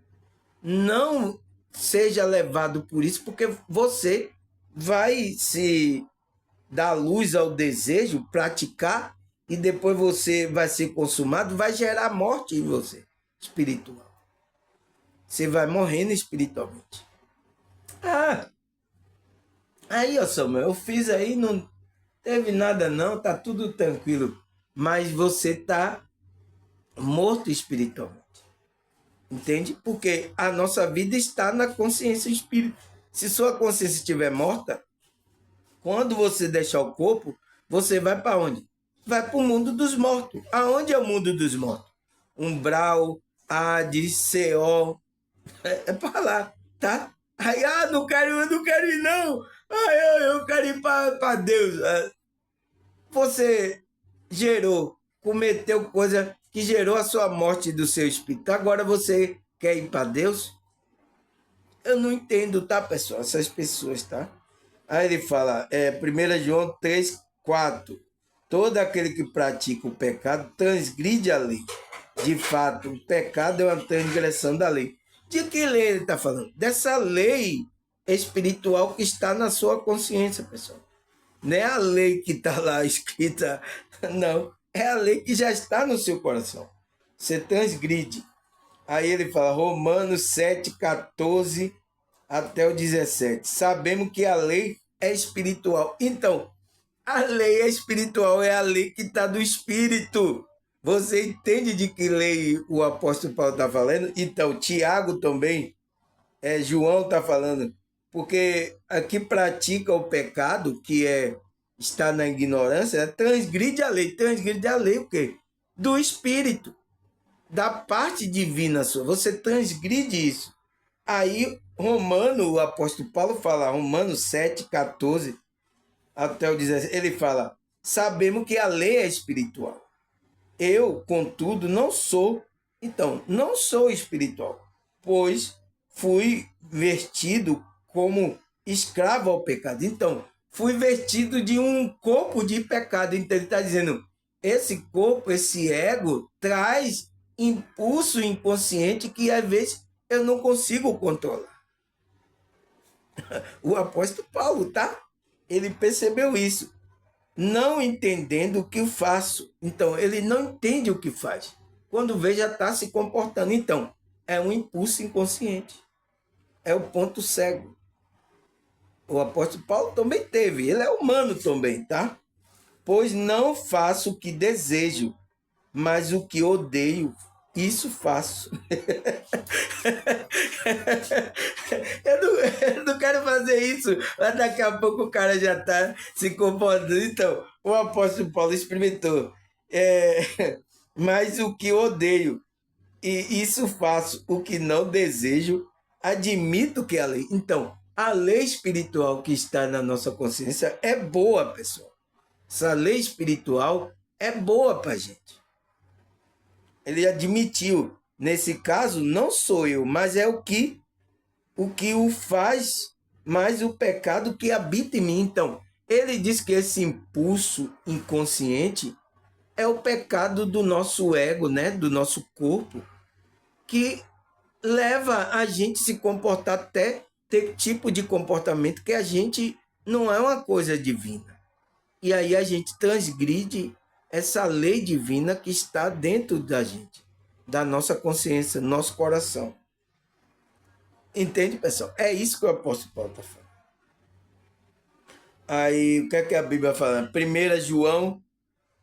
Não seja levado por isso, porque você vai se dar luz ao desejo, praticar, e depois você vai ser consumado, vai gerar morte em você, espiritual. Você vai morrendo espiritualmente. Ah, aí, ó, Samuel, eu fiz aí, não teve nada não, tá tudo tranquilo. Mas você tá morto espiritualmente. Entende? Porque a nossa vida está na consciência espírita. Se sua consciência estiver morta, quando você deixar o corpo, você vai para onde? Vai para o mundo dos mortos. Aonde é o mundo dos mortos? Umbral, Hades, Seol. É para lá, tá? Aí, não quero, eu não quero ir, não. Eu quero ir para Deus. Você gerou, cometeu coisa que gerou a sua morte do seu espírito. Agora você quer ir para Deus? Eu não entendo, tá, pessoal? Essas pessoas, tá? Aí ele fala, 1 João 3:4. Todo aquele que pratica o pecado transgride a lei. De fato, o pecado é uma transgressão da lei. De que lei ele está falando? Dessa lei espiritual que está na sua consciência, pessoal. Não é a lei que está lá escrita, não. É a lei que já está no seu coração. Você transgride. Aí ele fala, Romanos 7:14 até o 17. Sabemos que a lei é espiritual. Então, a lei é espiritual, é a lei que está do Espírito. Você entende de que lei o apóstolo Paulo está falando? Então, Tiago também, João está falando. Porque aqui pratica o pecado, que está na ignorância, transgride a lei. Transgride a lei o quê? Do Espírito, da parte divina sua. Você transgride isso. Aí, o apóstolo Paulo fala, Romanos 7:14 até o 17, ele fala, sabemos que a lei é espiritual. Eu, contudo, não sou. Então, não sou espiritual, pois fui vestido como escravo ao pecado. Então, fui vestido de um corpo de pecado. Então, ele está dizendo, esse corpo, esse ego, traz impulso inconsciente que, às vezes, eu não consigo controlar. O apóstolo Paulo, tá? Ele percebeu isso, não entendendo o que faço. Então, ele não entende o que faz. Quando vê, já está se comportando. Então, é um impulso inconsciente. É o ponto cego. O apóstolo Paulo também teve. Ele é humano também, tá? Pois não faço o que desejo, mas o que odeio, isso faço. Eu não quero fazer isso, mas daqui a pouco o cara já está se comportando. Então, o apóstolo Paulo experimentou. Mas o que odeio, e isso faço, o que não desejo, admito que é a lei. Então, a lei espiritual que está na nossa consciência é boa, pessoal. Essa lei espiritual é boa para a gente. Ele admitiu. Nesse caso, não sou eu, mas é o que o faz, mas o pecado que habita em mim. Então, ele diz que esse impulso inconsciente é o pecado do nosso ego, né? Do nosso corpo, que leva a gente a se comportar até ter tipo de comportamento que a gente não é uma coisa divina. E aí a gente transgride essa lei divina que está dentro da gente, da nossa consciência, nosso coração. Entende, pessoal? É isso que o apóstolo Paulo está falando. Aí, o que é que a Bíblia fala? 1 João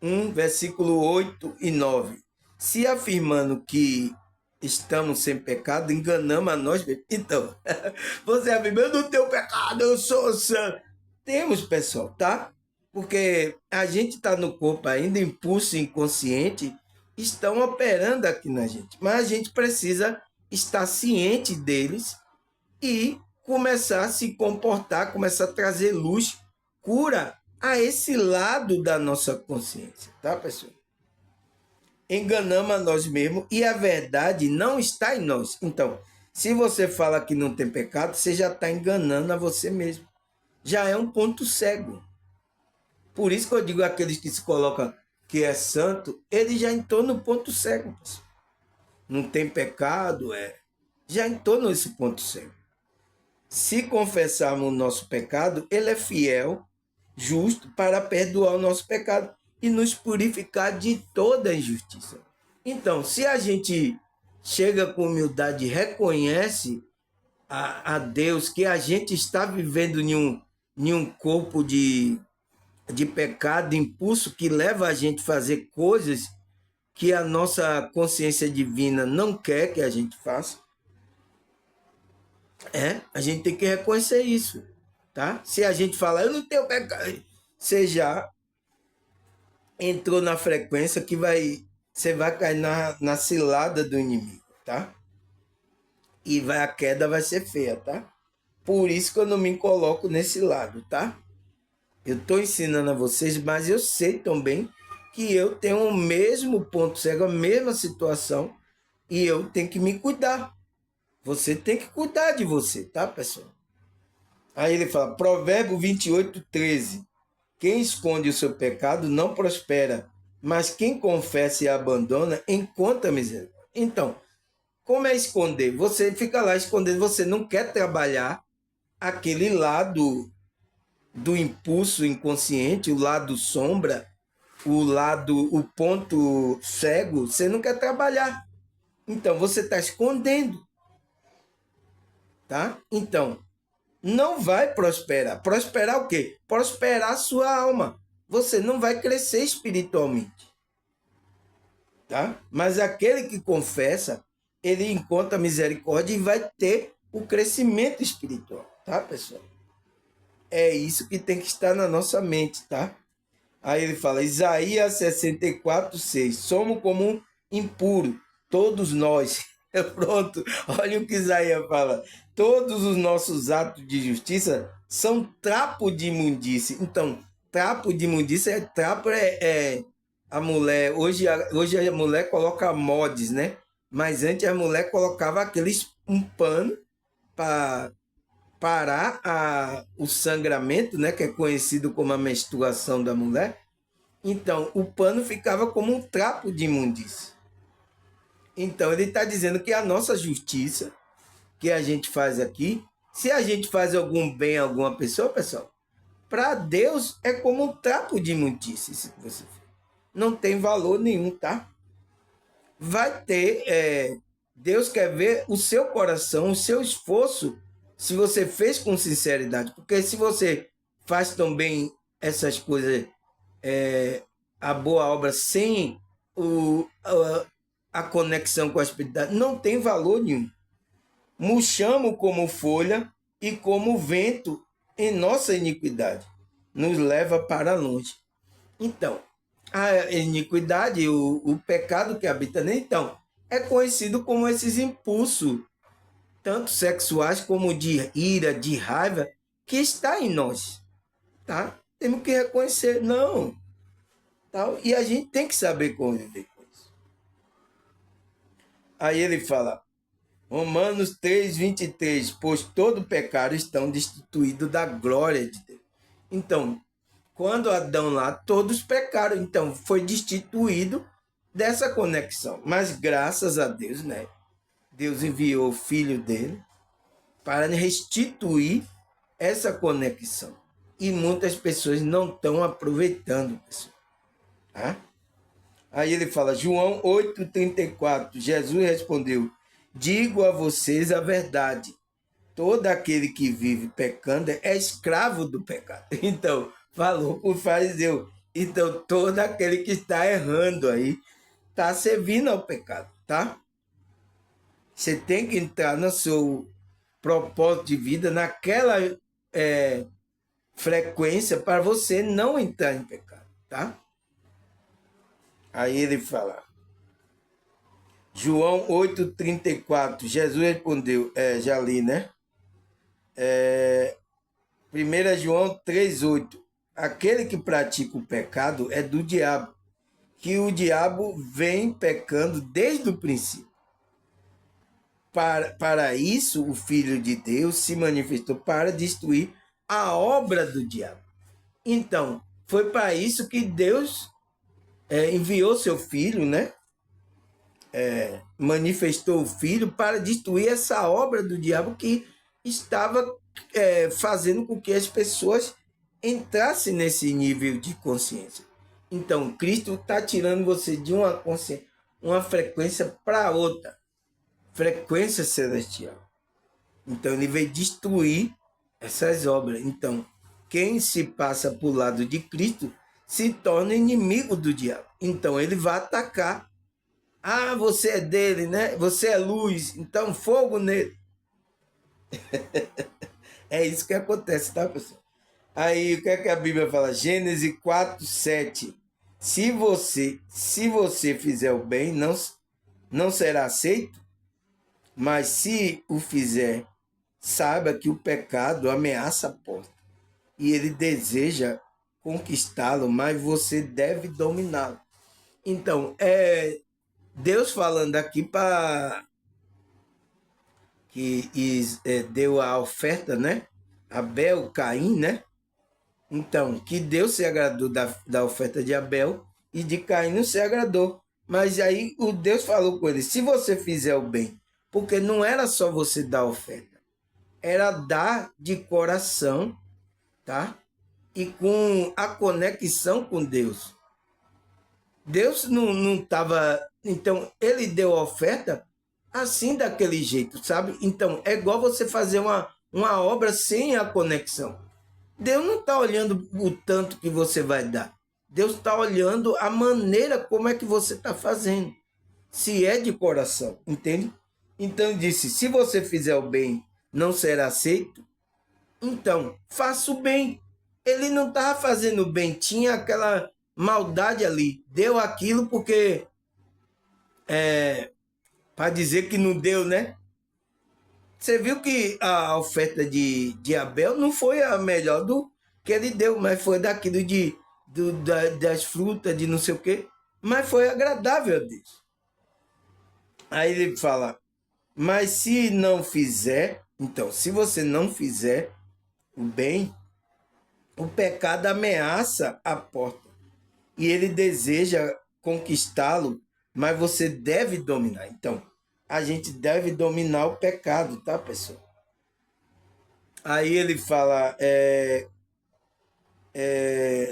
1, versículo 8 e 9. Se afirmando que estamos sem pecado, enganamos a nós mesmos. Então, você afirma, eu não tenho pecado, eu sou santo. Temos, pessoal, tá? Porque a gente está no corpo ainda, impulso inconsciente estão operando aqui na gente. Mas a gente precisa estar ciente deles e começar a se comportar, começar a trazer luz, cura a esse lado da nossa consciência, tá, pessoal? Enganamos a nós mesmos e a verdade não está em nós. Então, se você fala que não tem pecado, você já está enganando a você mesmo. Já é um ponto cego. Por isso que eu digo aqueles que se colocam que é santo, ele já entrou no ponto cego. Pessoal. Não tem pecado, já entrou nesse ponto cego. Se confessarmos o nosso pecado, ele é fiel, justo, para perdoar o nosso pecado e nos purificar de toda injustiça. Então, se a gente chega com humildade e reconhece a Deus que a gente está vivendo em um corpo de pecado, de impulso que leva a gente a fazer coisas que a nossa consciência divina não quer que a gente faça, a gente tem que reconhecer isso, tá? Se a gente falar, eu não tenho pecado, você já entrou na frequência que você vai cair na cilada do inimigo, tá? E a queda vai ser feia, tá? Por isso que eu não me coloco nesse lado, tá? Eu estou ensinando a vocês, mas eu sei também que eu tenho o mesmo ponto cego, a mesma situação, e eu tenho que me cuidar. Você tem que cuidar de você, tá, pessoal? Aí ele fala, Provérbio 28:13. Quem esconde o seu pecado não prospera, mas quem confessa e abandona encontra miséria. Então, como é esconder? Você fica lá escondendo, você não quer trabalhar aquele lado do impulso inconsciente, o lado sombra, o ponto cego, você não quer trabalhar. Então, você está escondendo, tá? Então, não vai prosperar. Prosperar o quê? Prosperar a sua alma. Você não vai crescer espiritualmente, tá? Mas aquele que confessa, ele encontra misericórdia e vai ter o crescimento espiritual, tá, pessoal? É isso que tem que estar na nossa mente, tá? Aí ele fala, Isaías 64:6. Somos como um impuro, todos nós. Pronto, olha o que Isaías fala. Todos os nossos atos de justiça são trapo de imundície. Então, trapo de imundície a mulher. Hoje a mulher coloca mods, né? Mas antes a mulher colocava um pano para parar o sangramento, né, que é conhecido como a menstruação da mulher. Então, o pano ficava como um trapo de imundícia. Então, ele está dizendo que a nossa justiça, que a gente faz aqui, se a gente faz algum bem a alguma pessoa, pessoal, para Deus é como um trapo de imundícia. Se você não tem valor nenhum, tá? Vai ter... Deus quer ver o seu coração, o seu esforço, se você fez com sinceridade. Porque se você faz também essas coisas, a boa obra, sem a conexão com a espiritualidade, não tem valor nenhum. Murchamos como folha e como vento em nossa iniquidade. Nos leva para longe. Então, a iniquidade, o pecado que habita nele, então, é conhecido como esses impulsos, tanto sexuais como de ira, de raiva, que está em nós, tá? Temos que reconhecer, não, tal, e a gente tem que saber conviver com isso. Aí ele fala, Romanos 3:23, pois todo pecado estão destituído da glória de Deus. Então, quando Adão lá, todos pecaram, então foi destituído dessa conexão. Mas graças a Deus, né? Deus enviou o filho dele para restituir essa conexão. E muitas pessoas não estão aproveitando, pessoal. Tá? Aí ele fala, João 8:34, Jesus respondeu, digo a vocês a verdade, todo aquele que vive pecando é escravo do pecado. Então, falou por fariseu. Então, todo aquele que está errando aí, está servindo ao pecado, tá? Você tem que entrar no seu propósito de vida, naquela frequência, para você não entrar em pecado, tá? Aí ele fala, João 8,34, Jesus respondeu, já li, né? 1 João 3,8, aquele que pratica o pecado é do diabo, que o diabo vem pecando desde o princípio. Para isso, o Filho de Deus se manifestou para destruir a obra do diabo. Então, foi para isso que Deus enviou seu Filho, né? Manifestou o Filho para destruir essa obra do diabo que estava fazendo com que as pessoas entrassem nesse nível de consciência. Então, Cristo está tirando você de uma consciência, uma frequência para outra, frequência celestial. Então, ele veio destruir essas obras. Então, quem se passa para o lado de Cristo se torna inimigo do diabo. Então, ele vai atacar. Ah, você é dele, né? Você é luz, então fogo nele. É isso que acontece, tá, pessoal? Aí, o que é que a Bíblia fala? Gênesis 4:7. Se você fizer o bem, não será aceito, mas se o fizer, saiba que o pecado ameaça a porta e ele deseja conquistá-lo, mas você deve dominá-lo. Então, Deus falando aqui para que deu a oferta, né? Abel, Caim, né? Então, que Deus se agradou da oferta de Abel e de Caim não se agradou. Mas aí o Deus falou com ele, se você fizer o bem, porque não era só você dar a oferta, era dar de coração, tá? E com a conexão com Deus. Deus não estava... Então, ele deu a oferta assim, daquele jeito, sabe? Então, é igual você fazer uma obra sem a conexão. Deus não está olhando o tanto que você vai dar. Deus está olhando a maneira como é que você está fazendo. Se é de coração, entende? Então, disse, se você fizer o bem, não será aceito. Então, faça o bem. Ele não estava fazendo o bem, tinha aquela maldade ali. Deu aquilo porque... para dizer que não deu, né? Você viu que a oferta de Abel não foi a melhor do que ele deu, mas foi daquilo das frutas, de não sei o quê. Mas foi agradável a Deus. Aí ele fala, mas se não fizer, então, se você não fizer o bem, o pecado ameaça a porta. E ele deseja conquistá-lo, mas você deve dominar. Então, a gente deve dominar o pecado, tá, pessoal? Aí ele fala,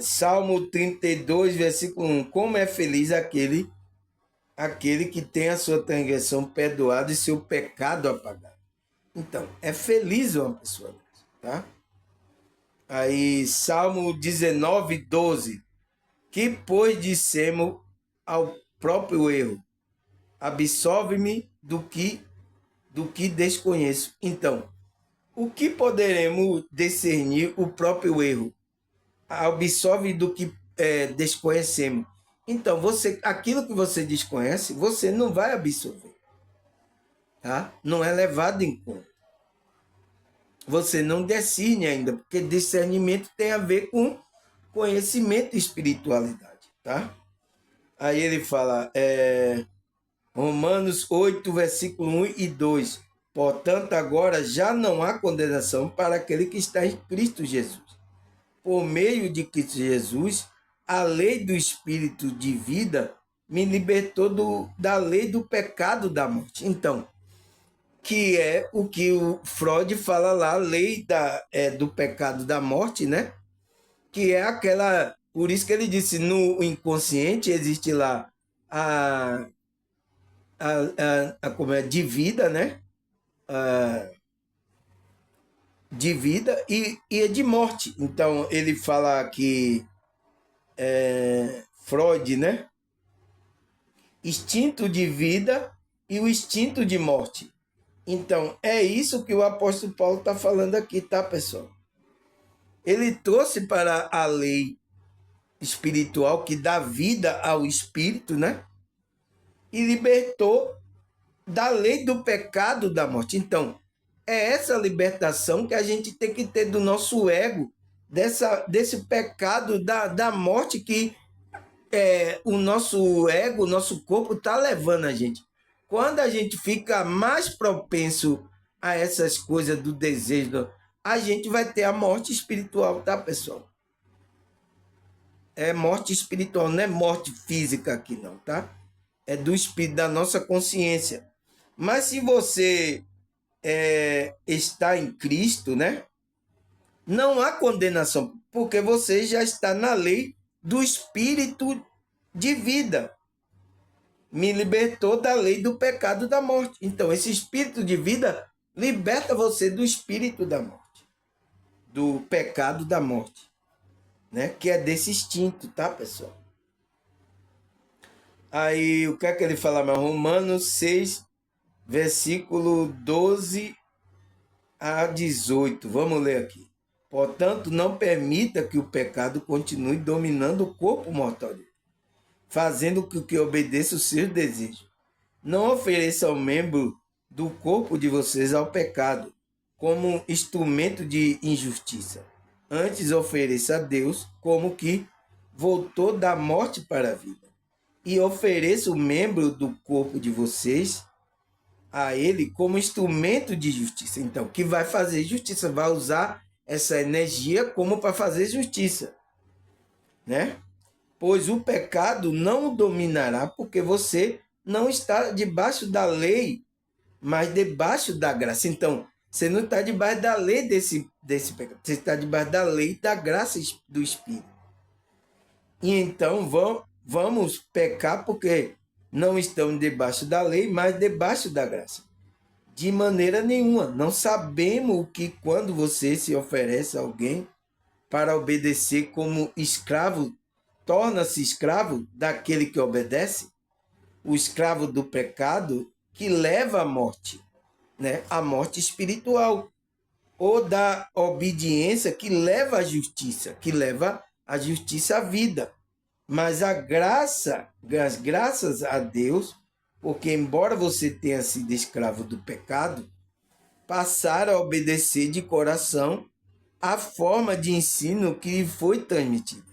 Salmo 32, versículo 1, como é feliz aquele que tem a sua transgressão perdoada e seu pecado apagado. Então, é feliz uma pessoa dessa, tá? Aí, Salmo 19, 12, que pois dissemos ao próprio erro, absolve-me do que desconheço. Então, o que poderemos discernir o próprio erro? Absolve do que desconhecemos. Então, aquilo que você desconhece, você não vai absorver. Tá? Não é levado em conta. Você não discerne ainda, porque discernimento tem a ver com conhecimento e espiritualidade. Tá? Aí ele fala, Romanos 8, versículo 1 e 2. Portanto, agora já não há condenação para aquele que está em Cristo Jesus. Por meio de Cristo Jesus, a lei do Espírito de vida me libertou da lei do pecado da morte. Então, que é o que o Freud fala lá, a lei do pecado da morte, né? Que é aquela... Por isso que ele disse, no inconsciente existe lá como é, de vida, né? De vida e de morte. Então, ele fala que Freud, né? Instinto de vida e o instinto de morte. Então, é isso que o apóstolo Paulo está falando aqui, tá, pessoal? Ele trouxe para a lei espiritual que dá vida ao espírito, né? E libertou da lei do pecado da morte. Então, é essa libertação que a gente tem que ter do nosso ego, desse pecado da morte que o nosso ego, o nosso corpo está levando a gente. Quando a gente fica mais propenso a essas coisas do desejo, a gente vai ter a morte espiritual, tá, pessoal? É morte espiritual, não é morte física aqui, não, tá? É do espírito, da nossa consciência. Mas se você está em Cristo, né? Não há condenação, porque você já está na lei do espírito de vida. Me libertou da lei do pecado da morte. Então, esse espírito de vida liberta você do espírito da morte, do pecado da morte, né? Que é desse instinto, tá, pessoal? Aí, o que é que ele fala mais? Romanos 6, versículo 12 a 18. Vamos ler aqui. Portanto, não permita que o pecado continue dominando o corpo mortal dele, fazendo com que obedeça os seus desejos. Não ofereça o membro do corpo de vocês ao pecado, como instrumento de injustiça. Antes ofereça a Deus como que voltou da morte para a vida. E ofereça o membro do corpo de vocês a ele como instrumento de justiça. Então, que vai fazer justiça, vai usar essa energia como para fazer justiça, né? Pois o pecado não o dominará, porque você não está debaixo da lei, mas debaixo da graça. Então, você não está debaixo da lei desse pecado, você está debaixo da lei da graça do Espírito. E então vamos pecar porque não estamos debaixo da lei, mas debaixo da graça. De maneira nenhuma. Não sabemos o que quando você se oferece a alguém para obedecer como escravo, torna-se escravo daquele que obedece, o escravo do pecado que leva à morte, né? A morte espiritual, ou da obediência que leva à justiça, que leva a justiça à vida. Mas a graça, as graças a Deus, porque embora você tenha sido escravo do pecado, passar a obedecer de coração a forma de ensino que lhe foi transmitida.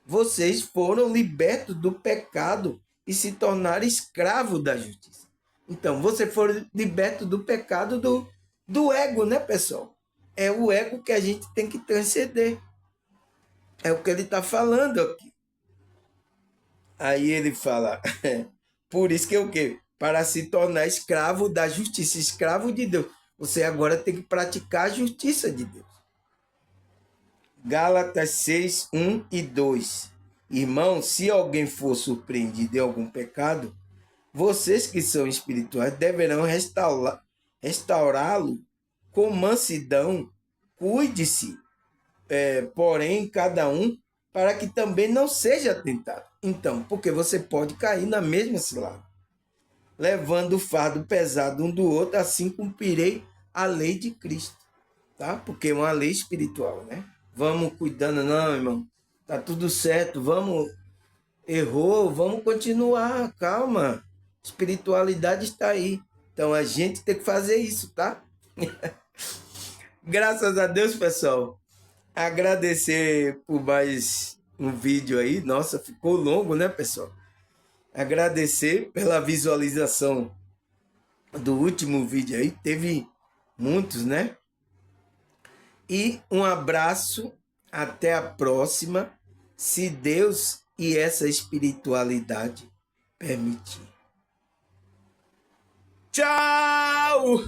Vocês foram libertos do pecado e se tornaram escravos da justiça. Então, você foi liberto do pecado do ego, né, pessoal? É o ego que a gente tem que transcender. É o que ele está falando aqui. Aí ele fala, por isso que é o quê? Para se tornar escravo da justiça, escravo de Deus. Você agora tem que praticar a justiça de Deus. Gálatas 6, 1 e 2. Irmão, se alguém for surpreendido em algum pecado, vocês que são espirituais deverão restaurá-lo com mansidão. Cuide-se, porém, cada um, para que também não seja tentado. Então, porque você pode cair na mesma cilada, levando o fardo pesado um do outro, assim cumprirei a lei de Cristo, tá? Porque é uma lei espiritual, né? Vamos cuidando, não, irmão. Tá tudo certo, vamos. Errou, vamos continuar, calma. Espiritualidade está aí. Então a gente tem que fazer isso, tá? Graças a Deus, pessoal. Agradecer por mais um vídeo aí. Nossa, ficou longo, né, pessoal? Agradecer pela visualização do último vídeo aí. Teve muitos, né? E um abraço, até a próxima, se Deus e essa espiritualidade permitir. Tchau!